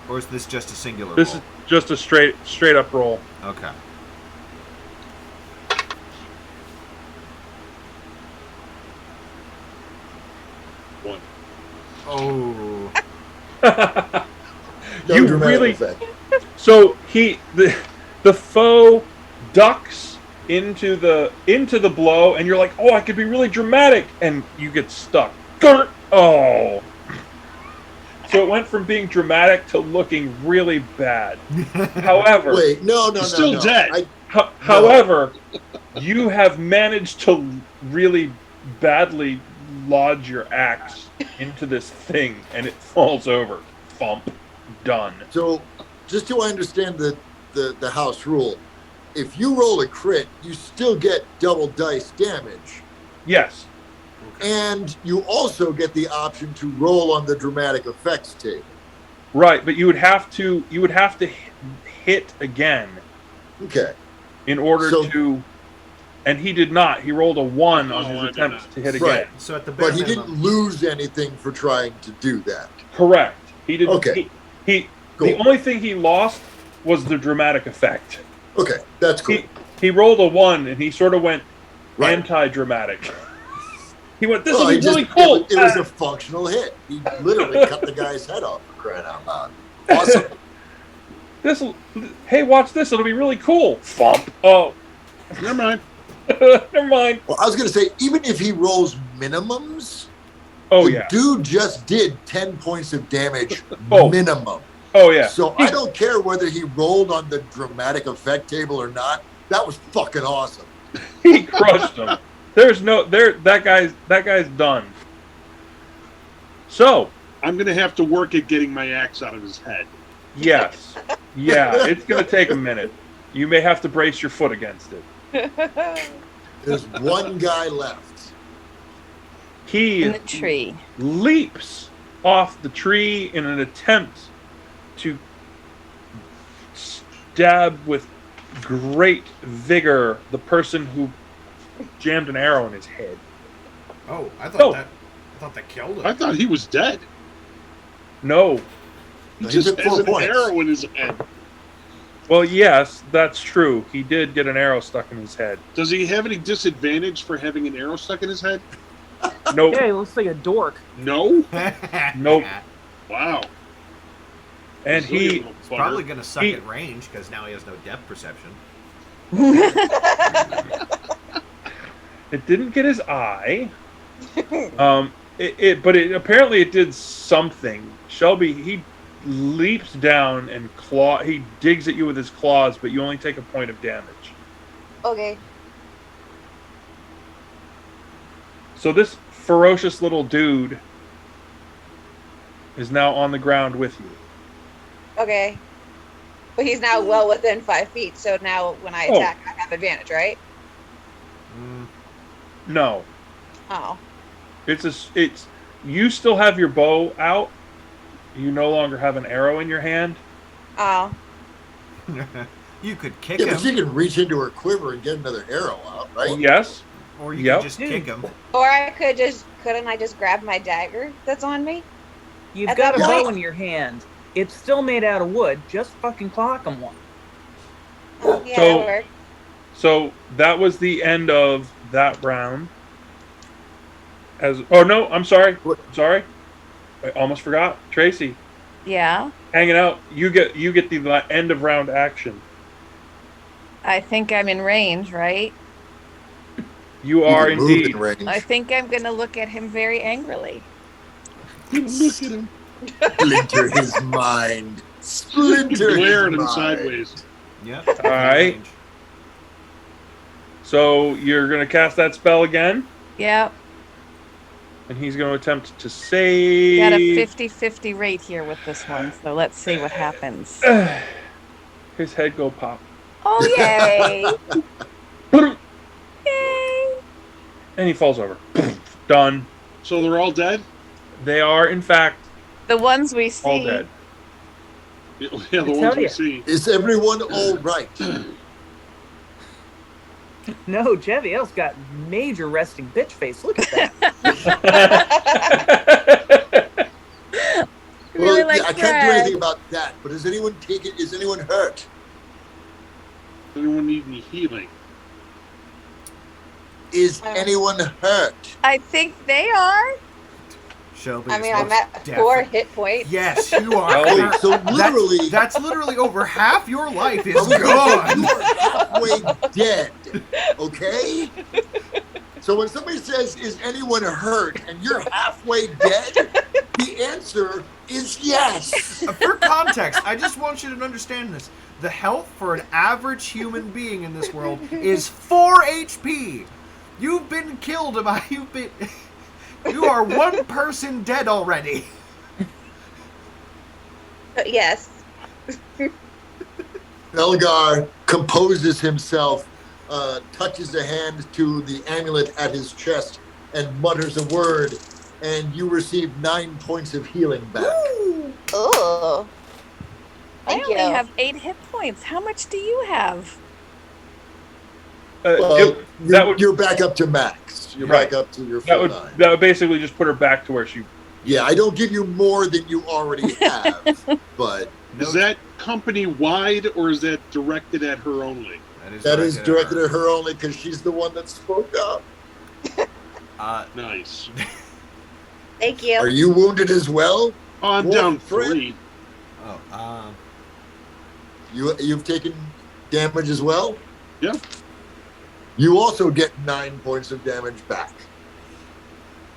or is this just a singular? This roll? is just a straight up roll. Okay. One. Oh. You really. Effect. So the foe ducks into the blow, and you're like, oh, I could be really dramatic, and you get stuck. Oh. So it went from being dramatic to looking really bad. However, wait, no, still dead. However, you have managed to really badly lodge your axe into this thing, and it falls over. Thump. Done. So, just so I understand the house rule, if you roll a crit, you still get double dice damage. Yes. And you also get the option to roll on the dramatic effects table. Right, but you would have to hit again. Okay. In order to, and he did not. He rolled a 1 on his attempt to hit again. Right. So at the but he didn't lose anything for trying to do that. Correct. He didn't. Okay. Cool. The only thing he lost was the dramatic effect. Okay, that's cool. He rolled a 1 and he sort of went anti-dramatic. He went, this will be really cool. It was a functional hit. He literally cut the guy's head off for crying out loud. Awesome. Hey, watch this. It'll be really cool. Thump. Oh. Never mind. Never mind. Well, I was going to say, even if he rolls minimums, the dude just did 10 points of damage minimum. Oh, yeah. So I don't care whether he rolled on the dramatic effect table or not. That was fucking awesome. He crushed him. That guy's done. So I'm gonna have to work at getting my axe out of his head. Yes. Yeah, it's gonna take a minute. You may have to brace your foot against it. There's one guy left. He in the tree leaps off the tree in an attempt to stab with great vigor the person who jammed an arrow in his head. Oh, I thought that killed him. I thought he was dead. No. He just has an arrow in his head. Well, yes, that's true. He did get an arrow stuck in his head. Does he have any disadvantage for having an arrow stuck in his head? Nope. Yeah, he looks like a dork. No? Nope. Wow. And he's probably going to suck at range because now he has no depth perception. It didn't get his eye. But apparently it did something. Shelby, he leaps down and he digs at you with his claws, but you only take a point of damage. Okay. So this ferocious little dude is now on the ground with you. Okay. But he's now well within 5 feet, so now when I attack, I have advantage, right? No. Oh. It's you still have your bow out. You no longer have an arrow in your hand. Oh. You could kick him. Yeah, but you can reach into her quiver and get another arrow out, right? Yes. Or you can just kick him. Or couldn't I just grab my dagger that's on me? You've got a bow in your hand. It's still made out of wood. Just fucking clock him one. Oh, yeah, that'll work. So that was the end of that round. I'm sorry. Sorry. I almost forgot. Tracy. Yeah. Hanging out. You get the end of round action. I think I'm in range, right? You are indeed. I think I'm going to look at him very angrily. Look at him. Splinter his mind. Splinter glaring his him mind. sideways. Yep. All right. So you're going to cast that spell again? Yep. And he's going to attempt to save. Got a 50-50 rate here with this one, so let's see what happens. His head go pop. Oh, yay! Yay! And he falls over. Done. So they're all dead? They are, in fact, The ones we see. all dead. Yeah, the ones tell we ya. see. Is everyone all right? No, Javiel's got major resting bitch face. Look at that. Really Well, like I can't do Fred. anything about that. But is anyone hurt? Does anyone need any healing? Is anyone hurt? I think they are. Shelby. I mean, is I'm most at 4 definite- hit points. Yes, you are. Wait, so literally, That's literally over half your life is you gone. are halfway dead. Okay. So when somebody says, "Is anyone hurt?" and you're halfway dead, the answer is yes. For context, I just want you to understand this. The health for an average human being in this world is 4 HP. You've been killed by you are one person dead already. Yes. Belgar composes himself, touches a hand to the amulet at his chest, and mutters a word, and you receive 9 points of healing back. Oh. I Thank only you. have 8 hit points. How much do you have? You're back up to max. You're Right. back up to your That full would 9. that would basically just put her back to where she. Yeah, I don't give you more than you already have, but Is that company-wide, or is that directed at her only? that is directed at her only because she's the one that spoke up. Nice. Thank you. Are you wounded as well? Oh, I'm Wolf down Fred? 3. Oh, You've taken damage as well? Yeah. You also get 9 points of damage back.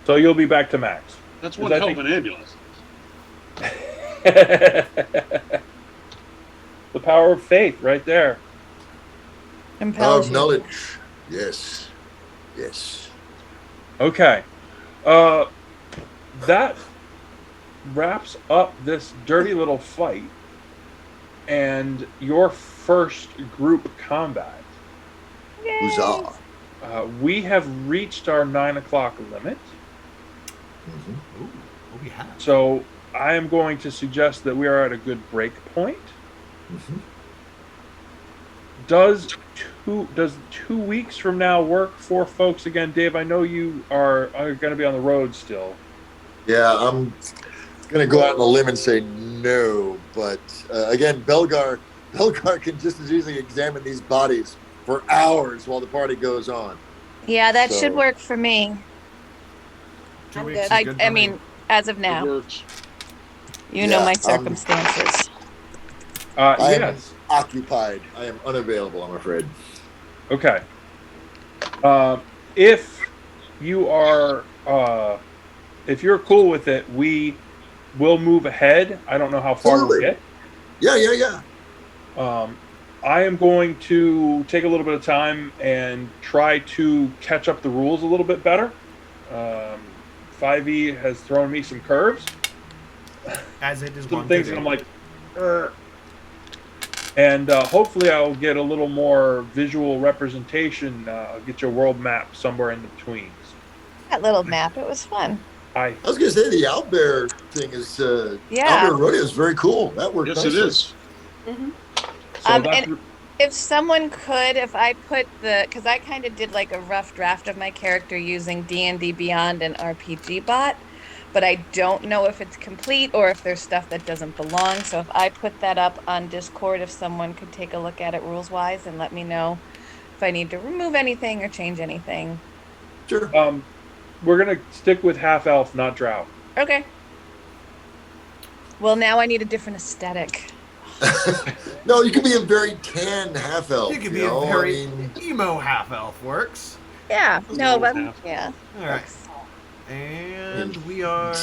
So you'll be back to max. That's Is one that hell of the- an ambulance. The power of faith, right there. Impels Of you. knowledge. Yes. Yes. Okay. That wraps up this dirty little fight and your first group combat. Huzzah. We have reached our 9 o'clock limit. Ooh, we have. So I am going to suggest that we are at a good break point. Mhm. Does 2 weeks from now work for folks again? Dave, I know you are going to be on the road still. Yeah, I'm going to go out on a limb and say no. But again, Belgar can just as easily examine these bodies for hours while the party goes on. Yeah, that So- should work for me. 2 I'm weeks good. is I, good I for me. mean, as of It now, works. you know Yeah, my circumstances. I am Yes. occupied. I am unavailable, I'm afraid. Okay. If you are, if you're cool with it, we will move ahead. I don't know how far we'll Absolutely. get. Yeah. I am going to take a little bit of time and try to catch up the rules a little bit better. 5e has thrown me some curves, As it is some one things, to and do. I'm like, and hopefully I'll get a little more visual representation. I'll get your world map somewhere in between. That little map, it was fun. I was going to say the Owlbear thing is, Yeah. Owlbear Rodeo is very cool. That worked Yes, nicely. it is. So And if someone could, if I put because I kind of did like a rough draft of my character using D&D Beyond and RPG Bot, but I don't know if it's complete or if there's stuff that doesn't belong. So if I put that up on Discord, if someone could take a look at it rules-wise and let me know if I need to remove anything or change anything. Sure. we're gonna stick with half elf, not drow. Okay. Well, now I need a different aesthetic. No, you can be a very tan half elf. You could be a know? very I mean, emo half elf works. Yeah. No, but half. yeah. All right. And we are